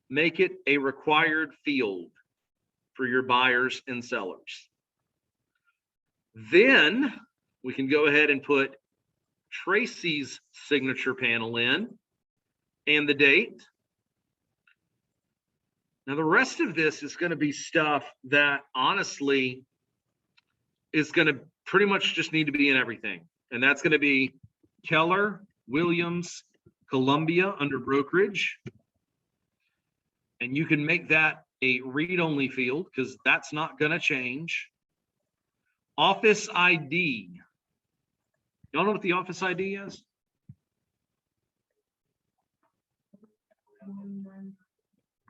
make it a required field for your buyers and sellers. Then we can go ahead and put Tracy's signature panel in and the date. Now, the rest of this is going to be stuff that honestly is going to pretty much just need to be in everything. And that's going to be Keller, Williams, Columbia under brokerage. And you can make that a read-only field because that's not going to change. Office ID. Y'all know what the office ID is?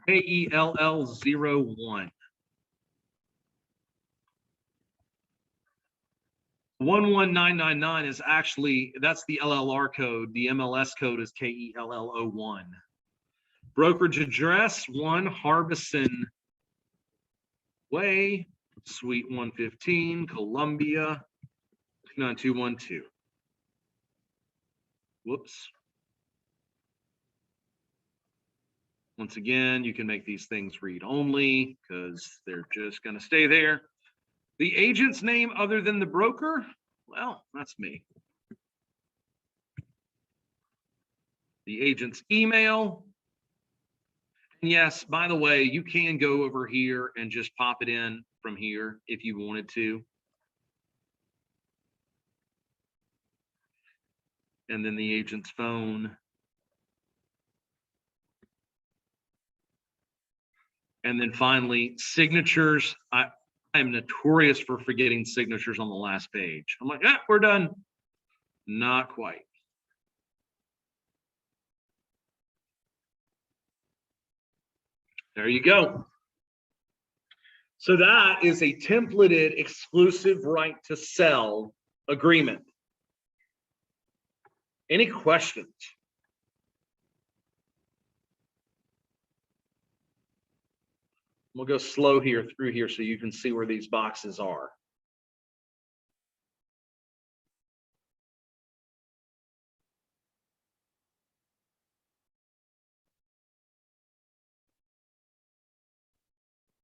KELL01. 11999 is actually, that's the LLR code. The MLS code is KELL01. Brokerage address 1 Harbison Way, Suite 115, Columbia 29212. Whoops. Once again, you can make these things read only because they're just going to stay there. The agent's name other than the broker, well, that's me. The agent's email. And yes, by the way, you can go over here and just pop it in from here if you wanted to. And then the agent's phone. And then finally, signatures. I'm notorious for forgetting signatures on the last page. I'm like, ah, we're done. Not quite. There you go. So that is a templated exclusive right to sell agreement. Any questions? We'll go slow here through here so you can see where these boxes are.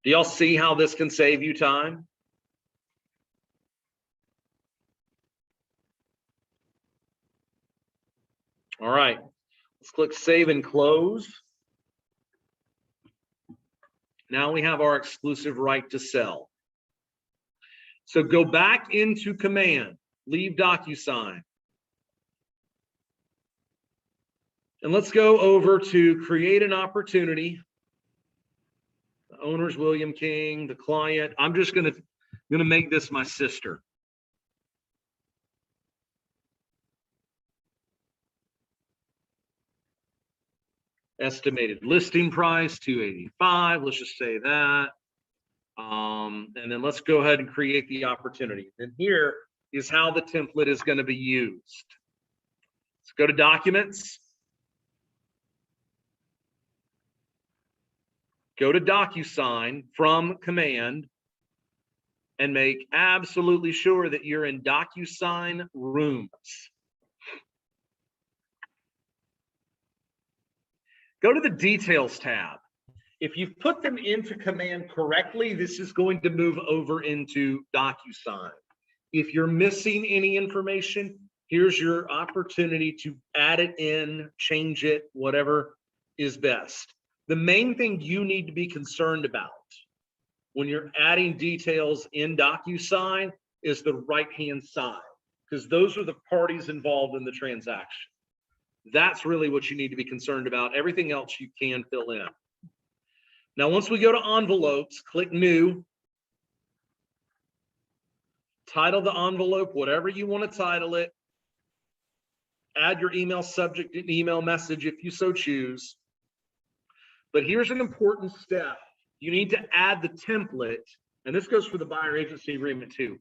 Do y'all see how this can save you time? All right, let's click save and close. Now we have our exclusive right to sell. So go back into Command, leave DocuSign. And let's go over to create an opportunity. The owner's William King, the client. I'm just gonna make this my sister. Estimated listing price, $285. Let's just say that. And then let's go ahead and create the opportunity. And here is how the template is going to be used. Let's go to Documents. Go to DocuSign from Command and make absolutely sure that you're in DocuSign Rooms. Go to the Details tab. If you've put them into Command correctly, this is going to move over into DocuSign. If you're missing any information, here's your opportunity to add it in, change it, whatever is best. The main thing you need to be concerned about when you're adding details in DocuSign is the right-hand side, because those are the parties involved in the transaction. That's really what you need to be concerned about. Everything else you can fill in. Now, once we go to envelopes, click New. Title the envelope, whatever you want to title it. Add your email subject and email message if you so choose. But here's an important step. You need to add the template, and this goes for the buyer agency agreement too.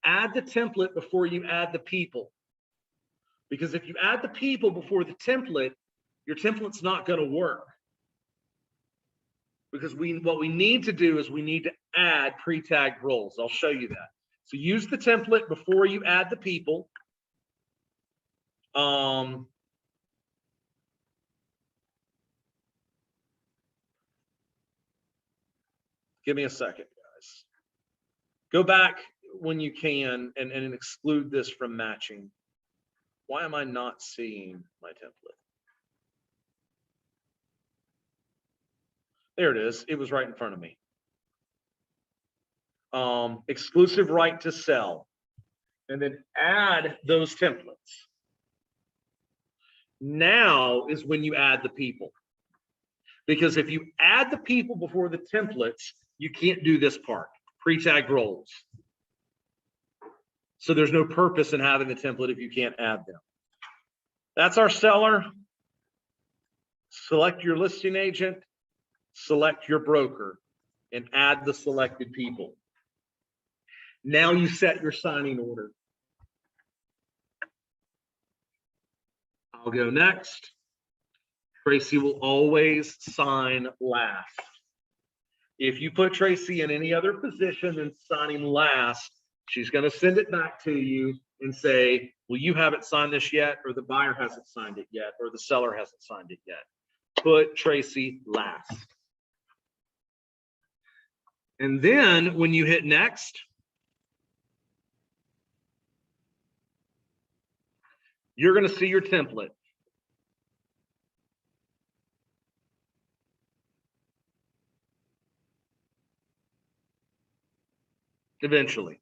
add the template before you add the people. Because if you add the people before the template, your template's not going to work. Because what we need to do is we need to add pre-tagged roles. I'll show you that. So use the template before you add the people. Give me a second, guys. Go back when you can and exclude this from matching. Why am I not seeing my template? There it is. It was right in front of me. Exclusive right to sell. And then add those templates. Now is when you add the people. Because if you add the people before the templates, you can't do this part, pre-tagged roles. So there's no purpose in having the template if you can't add them. That's our seller. Select your listing agent, select your broker, and add the selected people. Now you set your signing order. I'll go next. Tracy will always sign last. If you put Tracy in any other position than signing last, she's going to send it back to you and say, well, you haven't signed this yet, or the buyer hasn't signed it yet, or the seller hasn't signed it yet. Put Tracy last. And then when you hit next, you're going to see your template. Eventually.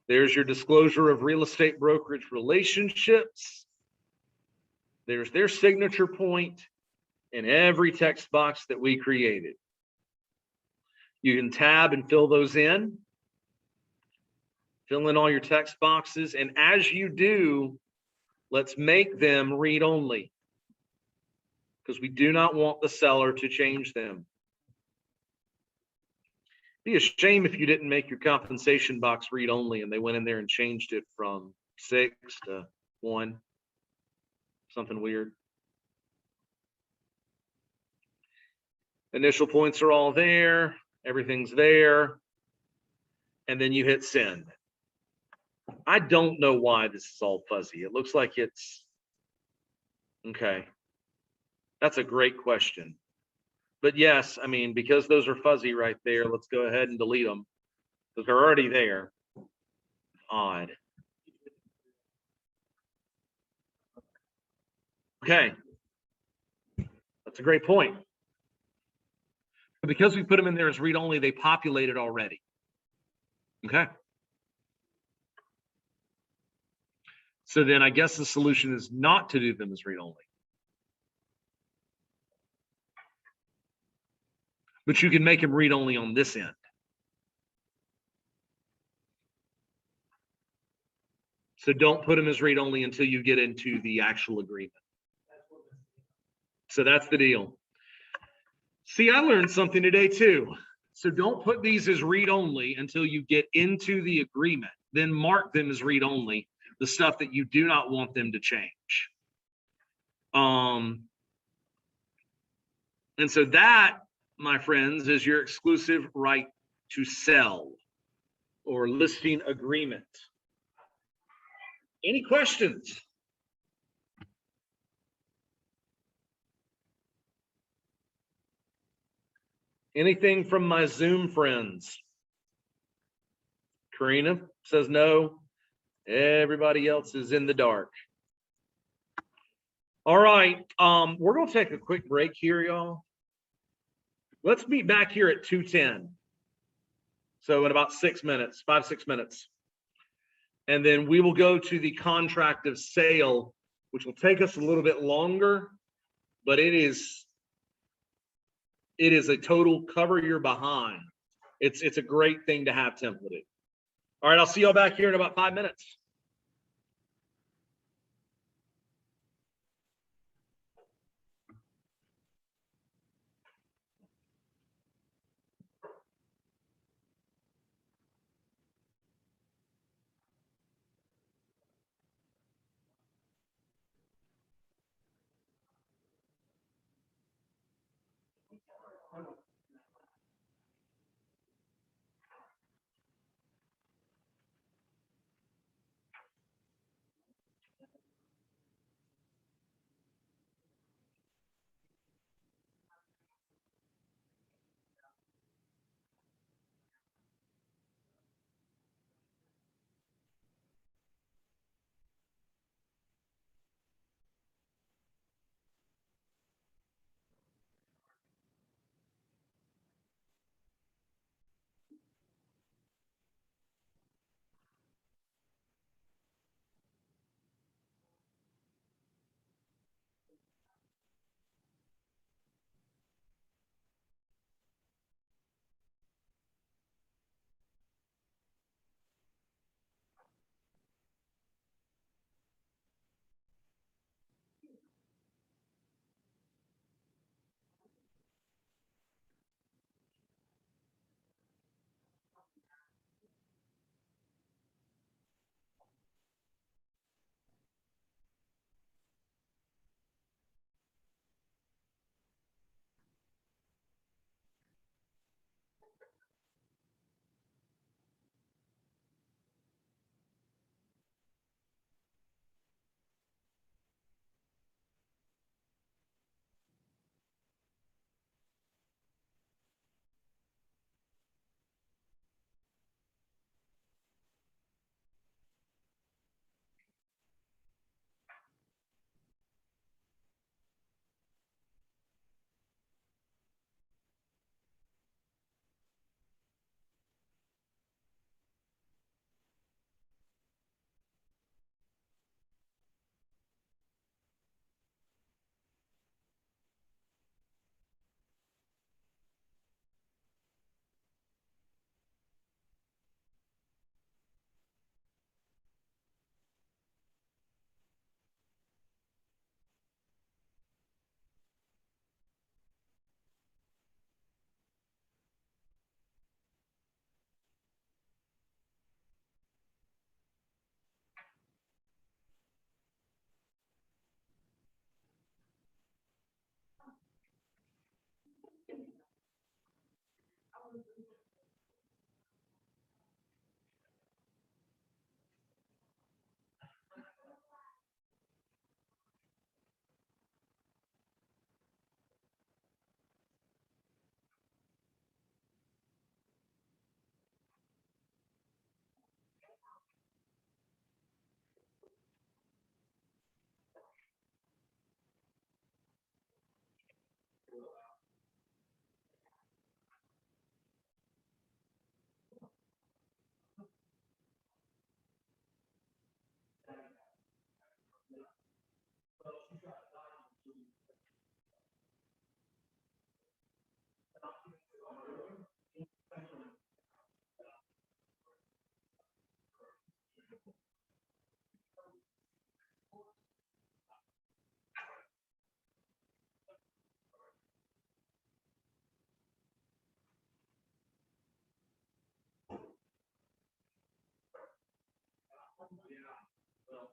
There's your disclosure of real estate brokerage relationships. There's their signature point in every text box that we created. You can tab and fill those in. Fill in all your text boxes. And as you do, let's make them read only, because we do not want the seller to change them. Be a shame if you didn't make your compensation box read only and they went in there and changed it from 6 to 1, something weird. Initial points are all there. Everything's there. And then you hit send. I don't know why this is all fuzzy. It looks like it's okay. That's a great question. But yes, I mean, because those are fuzzy right there, let's go ahead and delete them because they're already there. Odd. Okay. That's a great point. But because we put them in there as read only, they populated already. Okay. So then I guess the solution is not to do them as read only. But you can make them read only on this end. So don't put them as read only until you get into the actual agreement. So that's the deal. See, I learned something today too. So don't put these as read only until you get into the agreement. Then mark them as read only, the stuff that you do not want them to change. And so that, my friends, is your exclusive right to sell or listing agreement. Any questions? Anything from my Zoom friends? Karina says no. Everybody else is in the dark. All right, we're going to take a quick break here, y'all. Let's meet back here at 2:10. So in about 6 minutes, 5-6 minutes. And then we will go to the contract of sale, which will take us a little bit longer, but it is a total cover your behind. It's a great thing to have templated. All right, I'll see y'all back here in about 5 minutes. Well,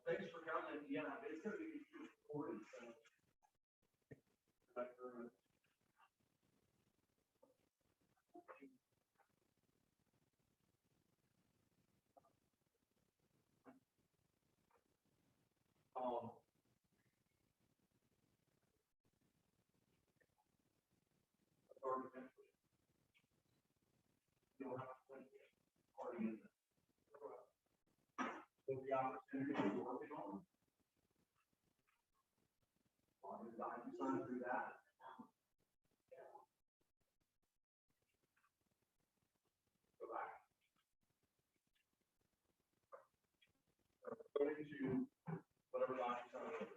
thanks for coming. Yeah, it's gonna be recorded, so. Um. You'll have to party in the opportunity to work on. Sign through that. Go back. Go into whatever document.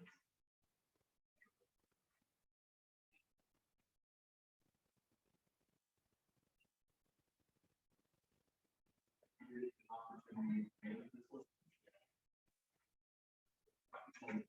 Opportunity.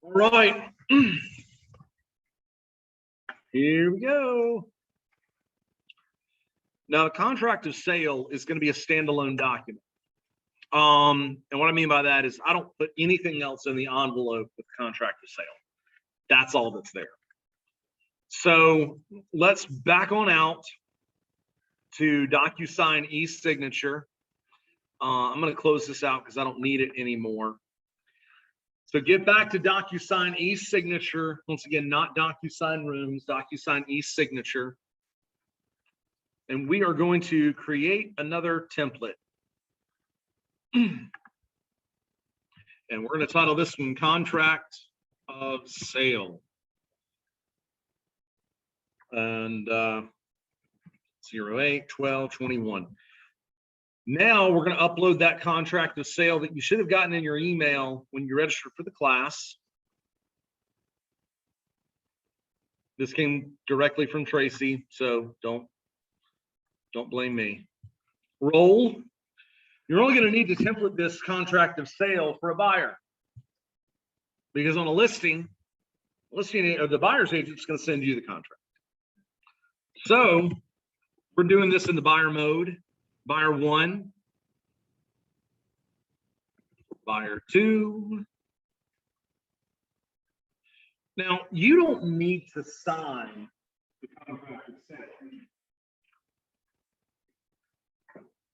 All right. Here we go. Now, the contract of sale is going to be a standalone document. And what I mean by that is I don't put anything else in the envelope with the contract of sale. That's all that's there. So let's back on out to DocuSign e-signature. I'm going to close this out because I don't need it anymore. So get back to DocuSign e-signature. Once again, not DocuSign Rooms, DocuSign e-signature. And we are going to create another template. And we're going to title this one Contract of Sale. And 08/12/21. Now we're going to upload that contract of sale that you should have gotten in your email when you registered for the class. This came directly from Tracy, so don't blame me. Roll. You're only going to need to template this contract of sale for a buyer, because on a listing of the buyer's agent is going to send you the contract. So we're doing this in the buyer mode. Buyer 1, buyer 2. Now, you don't need to sign the contract of sale.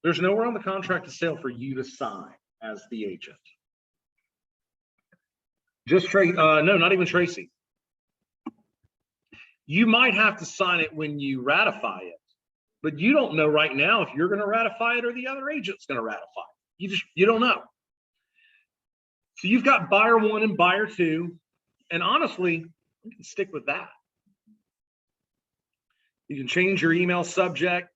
There's nowhere on the contract of sale for you to sign as the agent. Just no, not even Tracy. You might have to sign it when you ratify it, but you don't know right now if you're going to ratify it or the other agent's going to ratify it. You don't know. So you've got buyer 1 and buyer 2, and honestly, you can stick with that. You can change your email subject.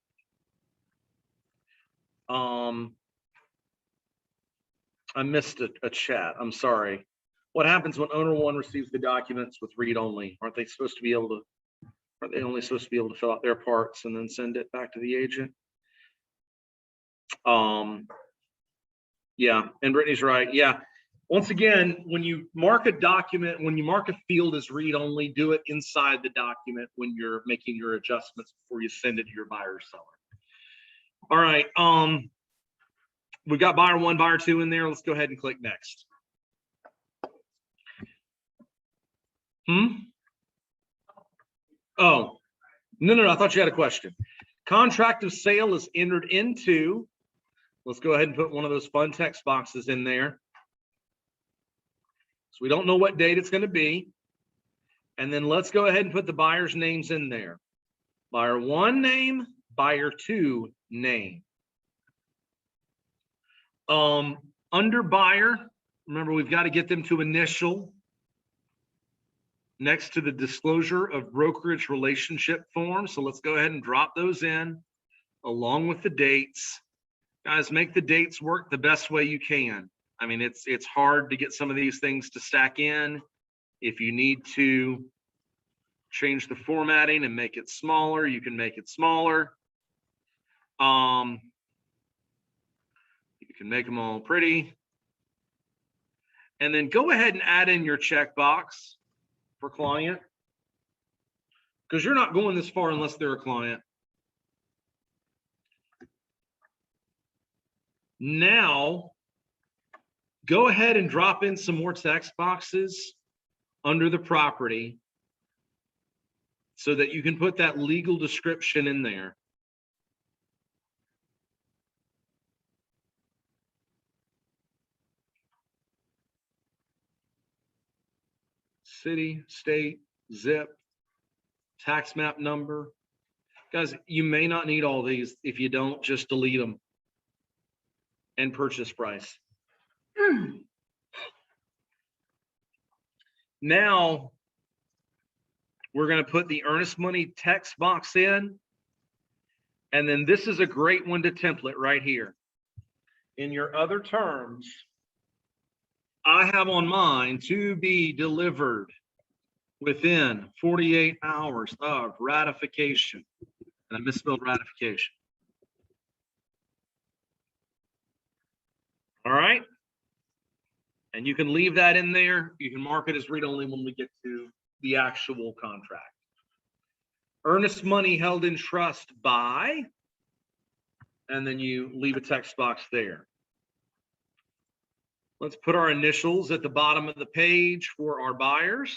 I missed a chat. I'm sorry. What happens when owner 1 receives the documents with read only? Aren't they supposed to be able to? Are they only supposed to be able to fill out their parts and then send it back to the agent? Yeah, and Brittany's right. Yeah. Once again, when you mark a document, when you mark a field as read only, do it inside the document when you're making your adjustments before you send it to your buyer or seller. All right. We've got buyer 1, buyer 2 in there. Let's go ahead and click next. Oh, no. I thought you had a question. Contract of sale is entered into. Let's go ahead and put one of those fun text boxes in there. So we don't know what date it's going to be. And then let's go ahead and put the buyer's names in there. Buyer 1 name, buyer 2 name. Under buyer, remember we've got to get them to initial next to the disclosure of brokerage relationship form. So let's go ahead and drop those in along with the dates. Guys, make the dates work the best way you can. I mean, it's hard to get some of these things to stack in. If you need to change the formatting and make it smaller, you can make it smaller. You can make them all pretty. And then go ahead and add in your checkbox for client, because you're not going this far unless they're a client. Now, go ahead and drop in some more text boxes under the property so that you can put that legal description in there. City, state, zip, tax map number. Guys, you may not need all these. If you don't, just delete them. And purchase price. Now, we're going to put the earnest money text box in. And then this is a great one to template right here. In your other terms, I have on mine to be delivered within 48 hours of ratification. And I misspelled ratification. All right. And you can leave that in there. You can mark it as read only when we get to the actual contract. Earnest money held in trust by, and then you leave a text box there. Let's put our initials at the bottom of the page for our buyers.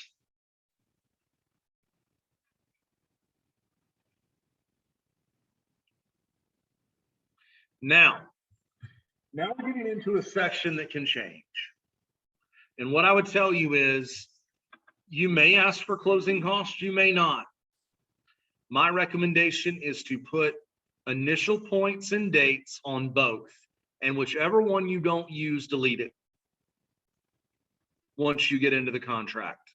Now we're getting into a section that can change. And what I would tell you is, you may ask for closing costs, you may not. My recommendation is to put initial points and dates on both, and whichever one you don't use, delete it once you get into the contract.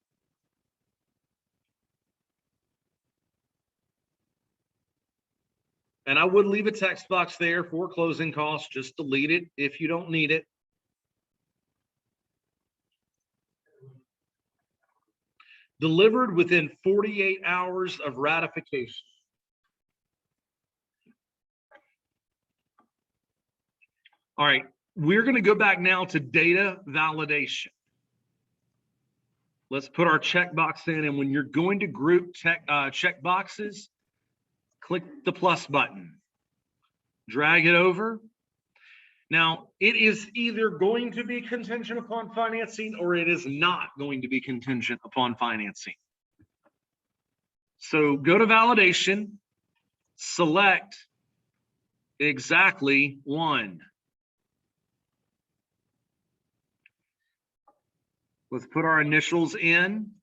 And I would leave a text box there for closing costs. Just delete it if you don't need it. Delivered within 48 hours of ratification. All right, we're going to go back now to data validation. Let's put our checkbox in, and when you're going to group check boxes, click the plus button, drag it over. Now, it is either going to be contingent upon financing or it is not going to be contingent upon financing. So go to validation, select exactly one. Let's put our initials in.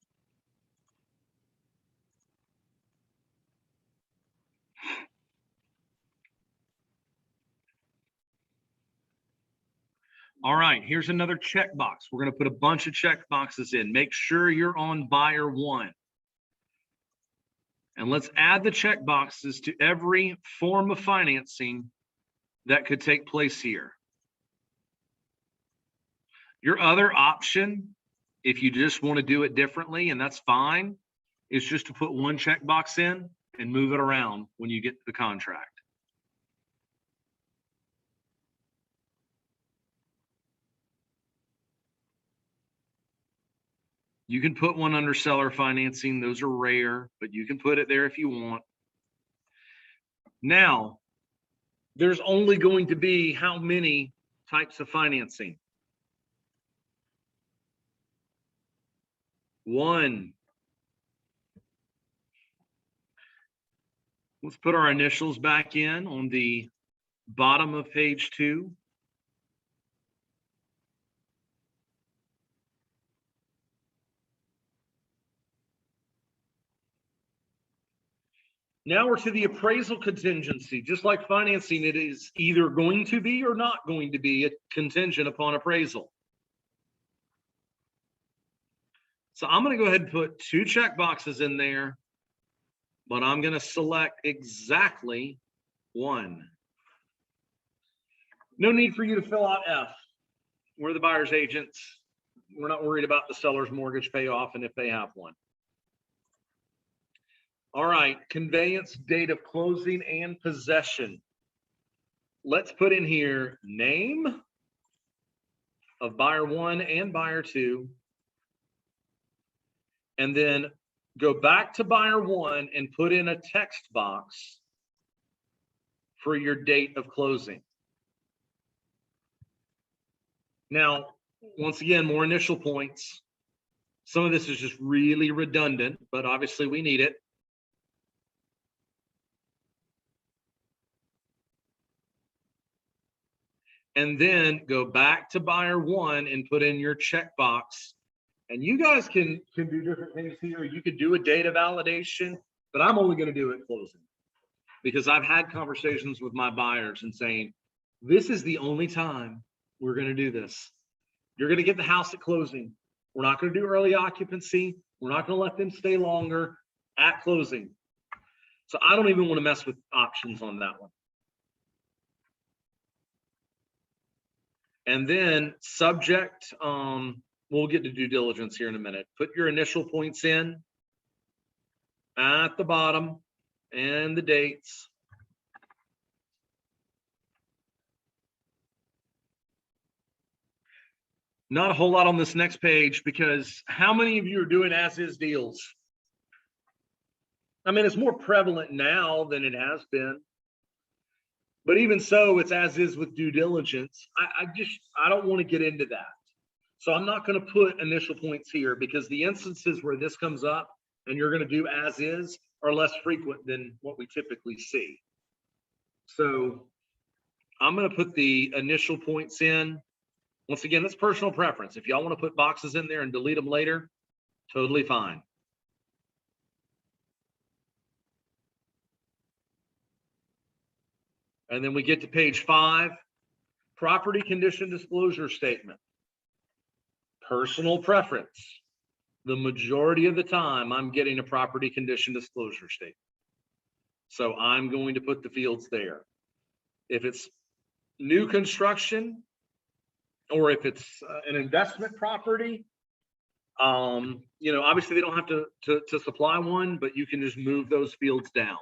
All right, here's another checkbox. We're going to put a bunch of check boxes in. Make sure you're on buyer one. And let's add the check boxes to every form of financing that could take place here. Your other option, if you just want to do it differently, and that's fine, is just to put one checkbox in and move it around when you get to the contract. You can put one under seller financing. Those are rare, but you can put it there if you want. Now, there's only going to be how many types of financing? One. Let's put our initials back in on the bottom of page 2. Now we're to the appraisal contingency. Just like financing, it is either going to be or not going to be a contingent upon appraisal. So I'm going to go ahead and put 2 check boxes in there, but I'm going to select exactly one. No need for you to fill out F. We're the buyer's agents. We're not worried about the seller's mortgage payoff and if they have one. All right, conveyance, date of closing, and possession. Let's put in here name of buyer 1 and buyer 2. And then go back to buyer 1 and put in a text box for your date of closing. Now, once again, more initial points. Some of this is just really redundant, but obviously we need it. And then go back to buyer 1 and put in your checkbox. And you guys can do different things here. You could do a data validation, but I'm only going to do it closing because I've had conversations with my buyers and saying, this is the only time we're going to do this. You're going to get the house at closing. We're not going to do early occupancy. We're not going to let them stay longer at closing. So I don't even want to mess with options on that one. And then subject, we'll get to due diligence here in a minute. Put your initial points in at the bottom and the dates. Not a whole lot on this next page because how many of you are doing as-is deals? I mean, it's more prevalent now than it has been. But even so, it's as is with due diligence. I don't want to get into that. So I'm not going to put initial points here because the instances where this comes up and you're going to do as is are less frequent than what we typically see. So I'm going to put the initial points in. Once again, that's personal preference. If y'all want to put boxes in there and delete them later, totally fine. And then we get to page 5, property condition disclosure statement. Personal preference. The majority of the time, I'm getting a property condition disclosure statement. So I'm going to put the fields there. If it's new construction, or if it's an investment property, you know, obviously they don't have to supply one, but you can just move those fields down.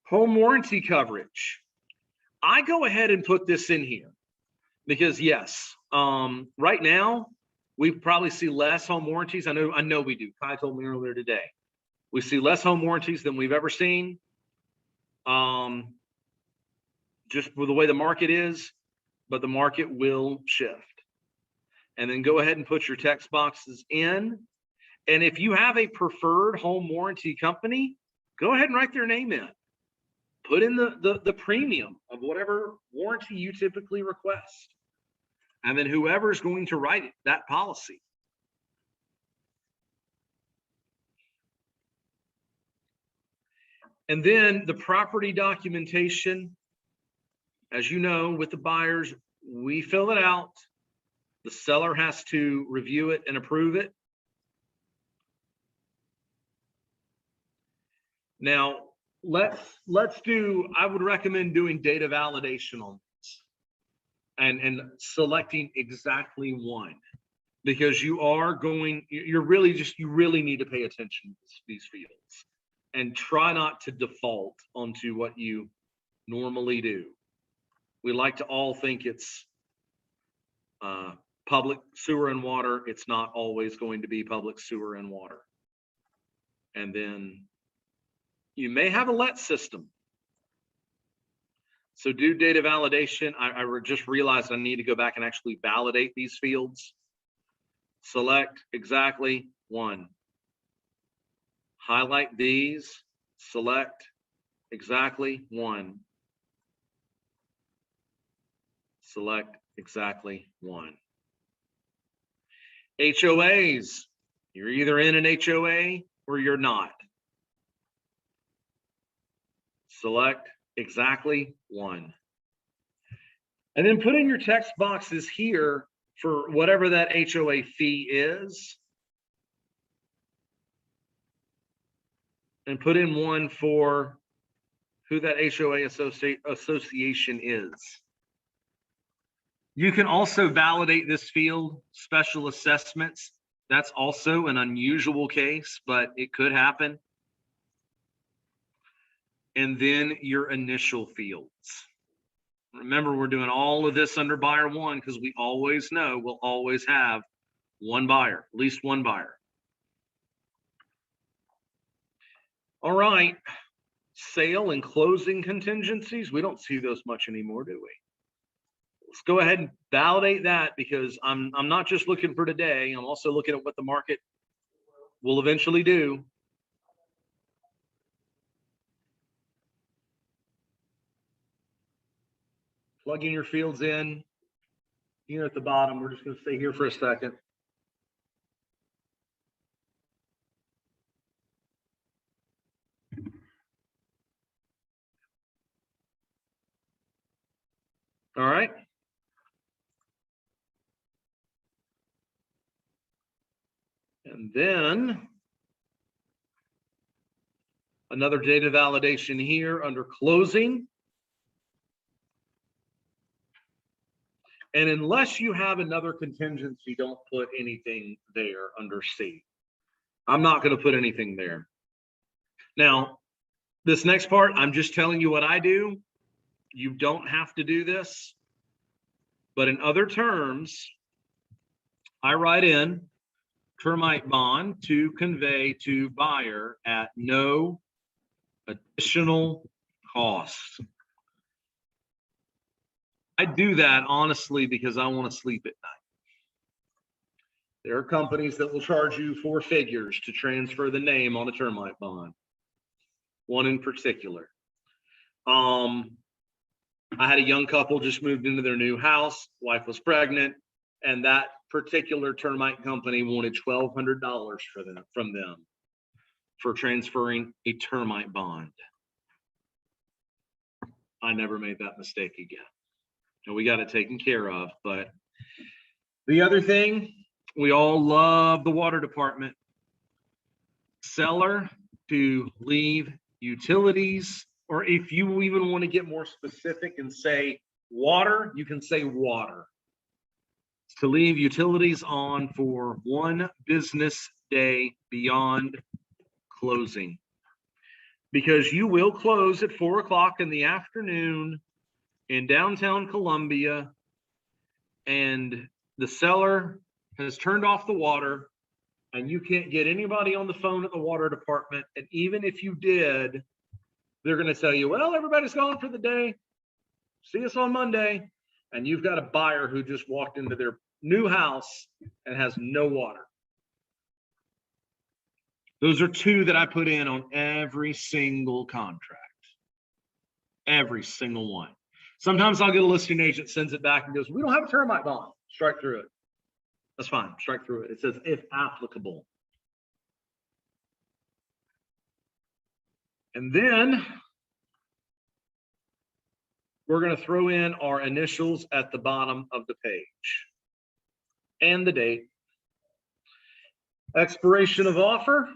Home warranty coverage. I go ahead and put this in here because yes, right now we probably see less home warranties. I know we do. Kai told me earlier today. We see less home warranties than we've ever seen. Just with the way the market is, but the market will shift. And then go ahead and put your text boxes in. And if you have a preferred home warranty company, go ahead and write their name in. Put in the premium of whatever warranty you typically request. And then whoever's going to write it, that policy. And then the property documentation, as you know, with the buyers, we fill it out. The seller has to review it and approve it. Now, let's do, I would recommend doing data validation on this and selecting exactly one, because you really need to pay attention to these fields and try not to default onto what you normally do. We like to all think it's public sewer and water. It's not always going to be public sewer and water. And then you may have a let system. So do data validation. I just realized I need to go back and actually validate these fields. Select exactly one. Highlight these, select exactly one. Select exactly one. HOAs, you're either in an HOA or you're not. Select exactly one. And then put in your text boxes here for whatever that HOA fee is. And put in one for who that HOA association is. You can also validate this field, special assessments. That's also an unusual case, but it could happen. And then your initial fields. Remember, we're doing all of this under buyer one because we always know we'll always have one buyer, at least one buyer. All right, sale and closing contingencies. We don't see those much anymore, do we? Let's go ahead and validate that because I'm not just looking for today. I'm also looking at what the market will eventually do. Plugging your fields in here at the bottom. We're just going to stay here for a second. All right. And then another data validation here under closing. And unless you have another contingency, don't put anything there under C. I'm not going to put anything there. Now, this next part, I'm just telling you what I do. You don't have to do this. But in other terms, I write in termite bond to convey to buyer at no additional cost. I do that honestly because I want to sleep at night. There are companies that will charge you 4 figures to transfer the name on a termite bond. One in particular. I had a young couple just moved into their new house. Wife was pregnant, and that particular termite company wanted $1,200 from them for transferring a termite bond. I never made that mistake again. And we got it taken care of. But the other thing, we all love the water department. Seller to leave utilities, or if you even want to get more specific and say water, you can say water. To leave utilities on for 1 business day beyond closing. Because you will close at 4 o'clock in the afternoon in downtown Columbia, and the seller has turned off the water, and you can't get anybody on the phone at the water department. And even if you did, they're going to tell you, well, everybody's gone for the day. See us on Monday. And you've got a buyer who just walked into their new house and has no water. Those are 2 that I put in on every single contract. Every single one. Sometimes I'll get a listing agent, sends it back and goes, we don't have a termite bond. Strike through it. That's fine. Strike through it. It says if applicable. And then we're going to throw in our initials at the bottom of the page and the date. Expiration of offer.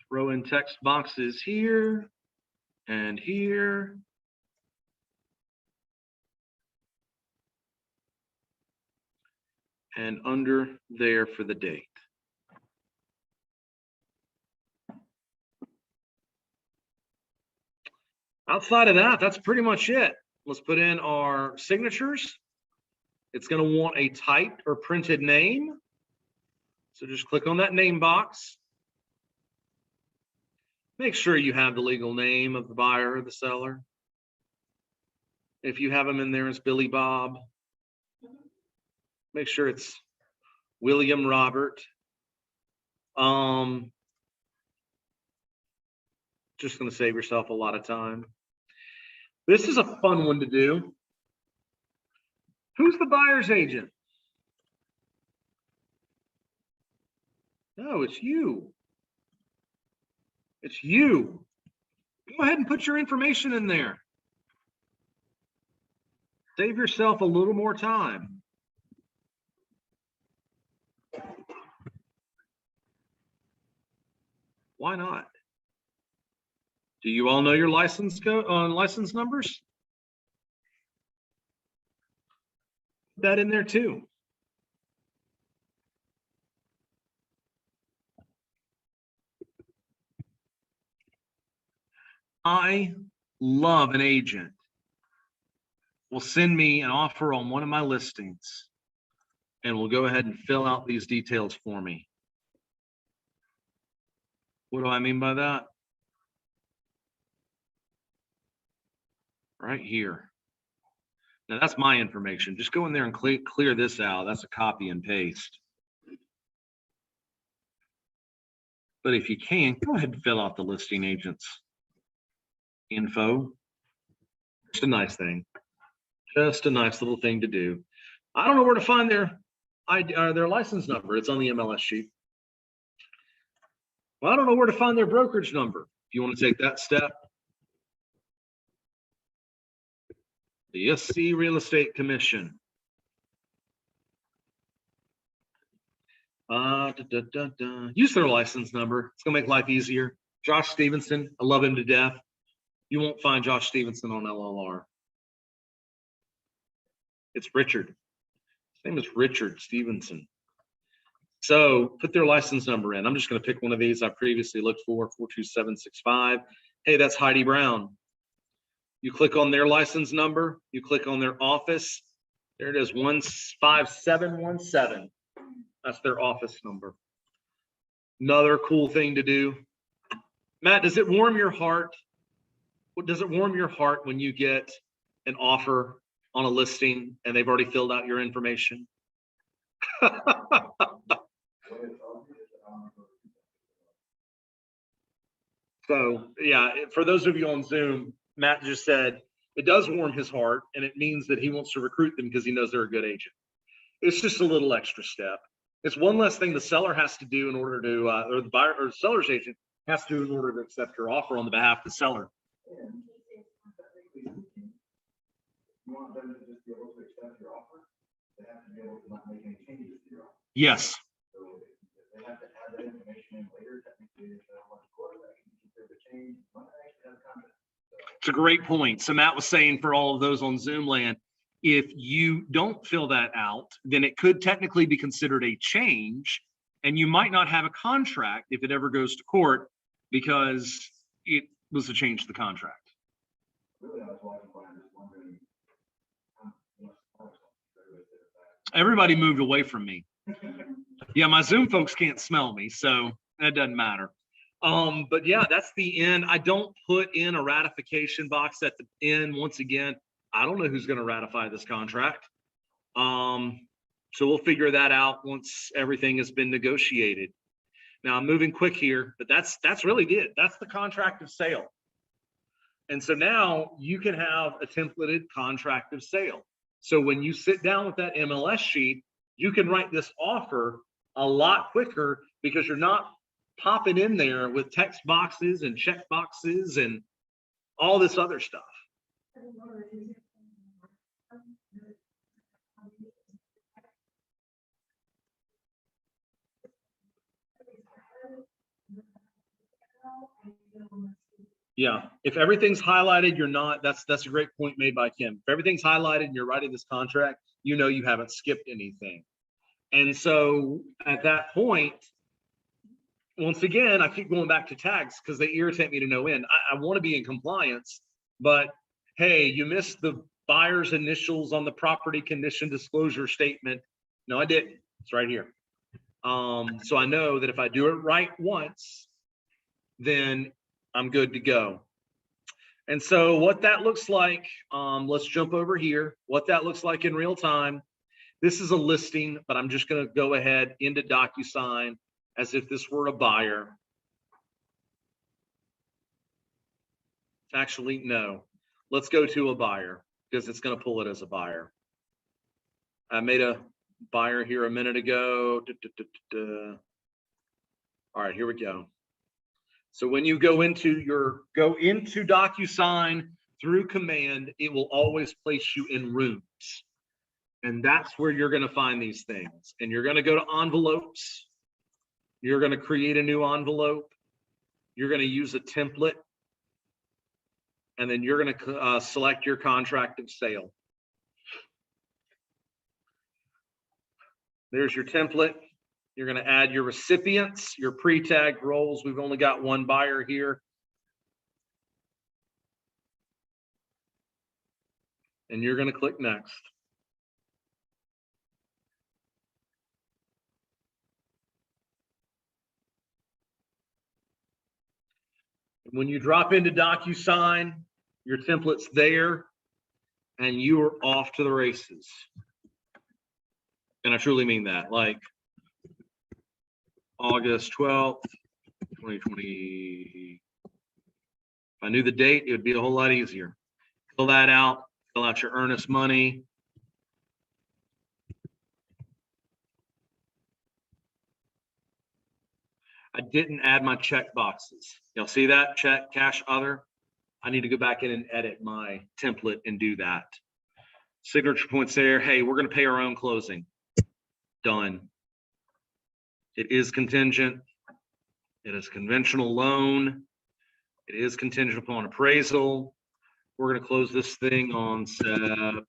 Throw in text boxes here and here. And under there for the date. Outside of that, that's pretty much it. Let's put in our signatures. It's going to want a typed or printed name. So just click on that name box. Make sure you have the legal name of the buyer or the seller. If you have them in there as Billy Bob, make sure it's William Robert. Just going to save yourself a lot of time. This is a fun one to do. Who's the buyer's agent? No, it's you. It's you. Go ahead and put your information in there. Save yourself a little more time. Why not? Do you all know your license numbers? Put that in there too. I love an agent will send me an offer on one of my listings and will go ahead and fill out these details for me. What do I mean by that? Right here. Now that's my information. Just go in there and clear this out. That's a copy and paste. But if you can, go ahead and fill out the listing agent's info. Just a nice thing. Just a nice little thing to do. I don't know where to find their license number. It's on the MLS sheet. Well, I don't know where to find their brokerage number. If you want to take that step, The ESC Real Estate Commission. Use their license number. It's gonna make life easier. Josh Stevenson, I love him to death. You won't find Josh Stevenson on LLR. It's Richard. His name is Richard Stevenson. So put their license number in. I'm just going to pick one of these I previously looked for, 42765. Hey, that's Heidi Brown. You click on their license number, you click on their office. There it is, 15717. That's their office number. Another cool thing to do. Matt, does it warm your heart? Does it warm your heart when you get an offer on a listing and they've already filled out your information? So yeah, for those of you on Zoom, Matt just said it does warm his heart, and it means that he wants to recruit them because he knows they're a good agent. It's just a little extra step. It's one less thing the seller has to do in order to, or the buyer or seller's agent has to do in order to accept your offer on the behalf of the seller. You want them to just be able to accept your offer, they have to be able to not make any changes to your offer. Yes. So if they have to add that information in later, technically, if they don't want to court, that can be considered a change, when they actually have a contract. It's a great point. So Matt was saying for all of those on Zoom land, if you don't fill that out, then it could technically be considered a change, and you might not have a contract if it ever goes to court because it was a change to the contract. Really, I was watching, I'm just wondering. Everybody moved away from me. Yeah, my Zoom folks can't smell me, so that doesn't matter. But yeah, that's the end. I don't put in a ratification box at the end. Once again, I don't know who's going to ratify this contract. So we'll figure that out once everything has been negotiated. Now I'm moving quick here, but that's really it. That's the contract of sale. And so now you can have a templated contract of sale. So when you sit down with that MLS sheet, you can write this offer a lot quicker because you're not popping in there with text boxes and check boxes and all this other stuff. Yeah, if everything's highlighted, you're not, that's a great point made by Kim. If everything's highlighted and you're writing this contract, you know you haven't skipped anything. And so at that point, once again, I keep going back to tags because they irritate me to no end. I want to be in compliance, but hey, you missed the buyer's initials on the property condition disclosure statement. No, I didn't. It's right here. So I know that if I do it right once, then I'm good to go. And so what that looks like, let's jump over here. What that looks like in real time. This is a listing, but I'm just going to go ahead into DocuSign as if this were a buyer. Actually, no. Let's go to a buyer because it's going to pull it as a buyer. I made a buyer here a minute ago. All right, here we go. So when you go into DocuSign through command, it will always place you in rooms. And that's where you're going to find these things. And you're going to go to envelopes. You're going to create a new envelope. You're going to use a template. And then you're going to select your contract of sale. There's your template. You're going to add your recipients, your pre-tagged roles. We've only got one buyer here. And you're going to click next. When you drop into DocuSign, your template's there and you are off to the races. And I truly mean that, like August 12th, 2020. If I knew the date, it would be a whole lot easier. Fill that out, fill out your earnest money. I didn't add my check boxes. Y'all see that? Check, cash, other. I need to go back in and edit my template and do that. Signature points there. Hey, we're going to pay our own closing. Done. It is contingent. It is conventional loan. It is contingent upon appraisal. We're going to close this thing on September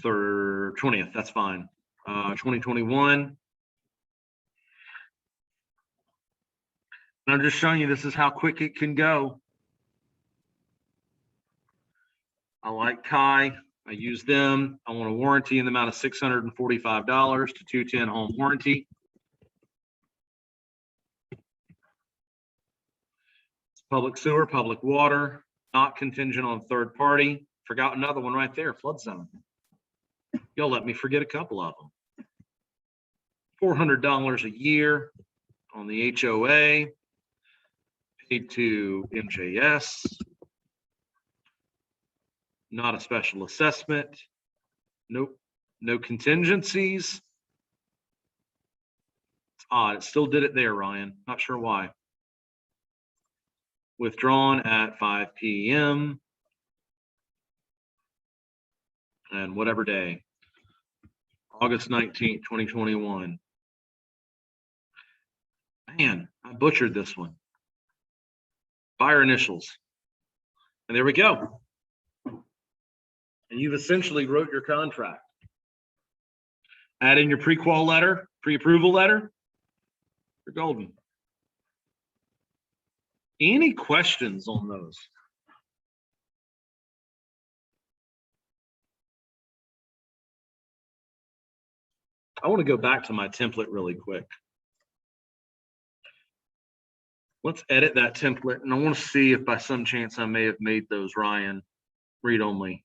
20th. That's fine. 2021. And I'm just showing you this is how quick it can go. I like Kai. I use them. I want a warranty in the amount of $645 to 210 home warranty. Public sewer, public water, not contingent on third party. Forgot another one right there, flood zone. You'll let me forget a couple of them. $400 a year on the HOA, paid to MJS. Not a special assessment. Nope, no contingencies. It's odd, it still did it there, Ryan. Not sure why. Withdrawn at 5 p.m. and whatever day. August 19th, 2021. Man, I butchered this one. Buyer initials. And there we go. And you've essentially wrote your contract. Add in your pre-qual letter, pre-approval letter. You're golden. Any questions on those? I want to go back to my template really quick. Let's edit that template, and I want to see if by some chance I may have made those, Ryan, read only.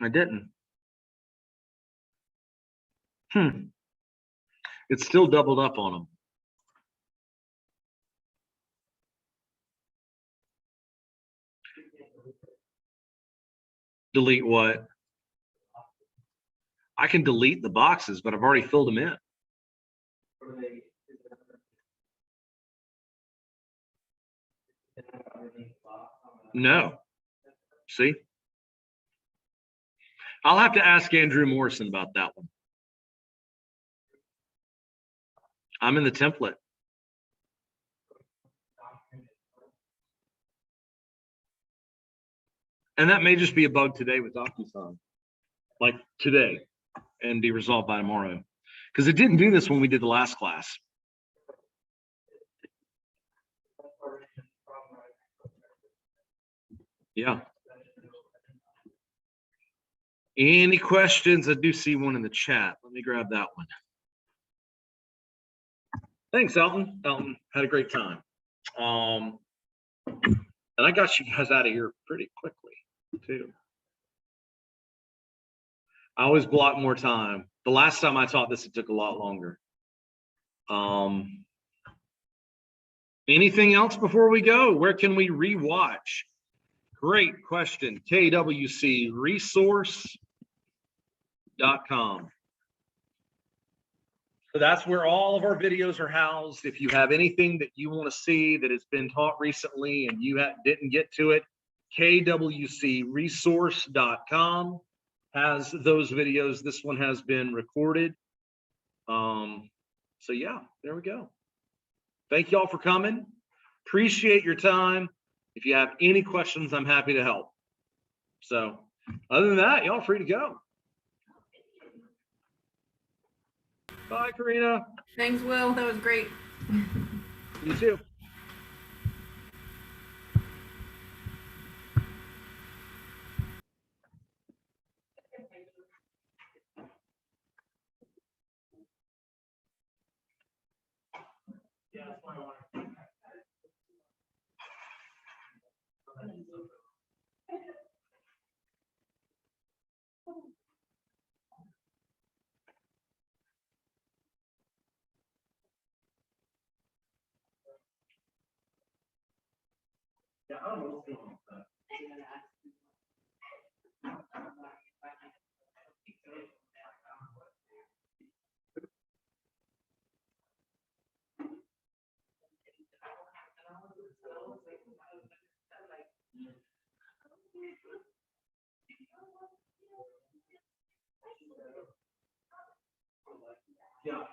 I didn't. It's still doubled up on them. Delete what? I can delete the boxes, but I've already filled them in. No. See? I'll have to ask Andrew Morrison about that one. I'm in the template. And that may just be a bug today with DocuSign, like today, and be resolved by tomorrow. Because it didn't do this when we did the last class. Yeah. Any questions? I do see one in the chat. Let me grab that one. Thanks, Elton. Elton, had a great time. And I got you guys out of here pretty quickly, too. I always block more time. The last time I taught this, it took a lot longer. Anything else before we go? Where can we rewatch? Great question. kwcresource.com. So that's where all of our videos are housed. If you have anything that you want to see that has been taught recently and you didn't get to it, kwcresource.com has those videos. This one has been recorded. So yeah, there we go. Thank y'all for coming. Appreciate your time. If you have any questions, I'm happy to help. So other than that, y'all free to go. Bye, Karina. Thanks, Will. That was great. You too. Yeah, I don't know what's going on with that. Yeah.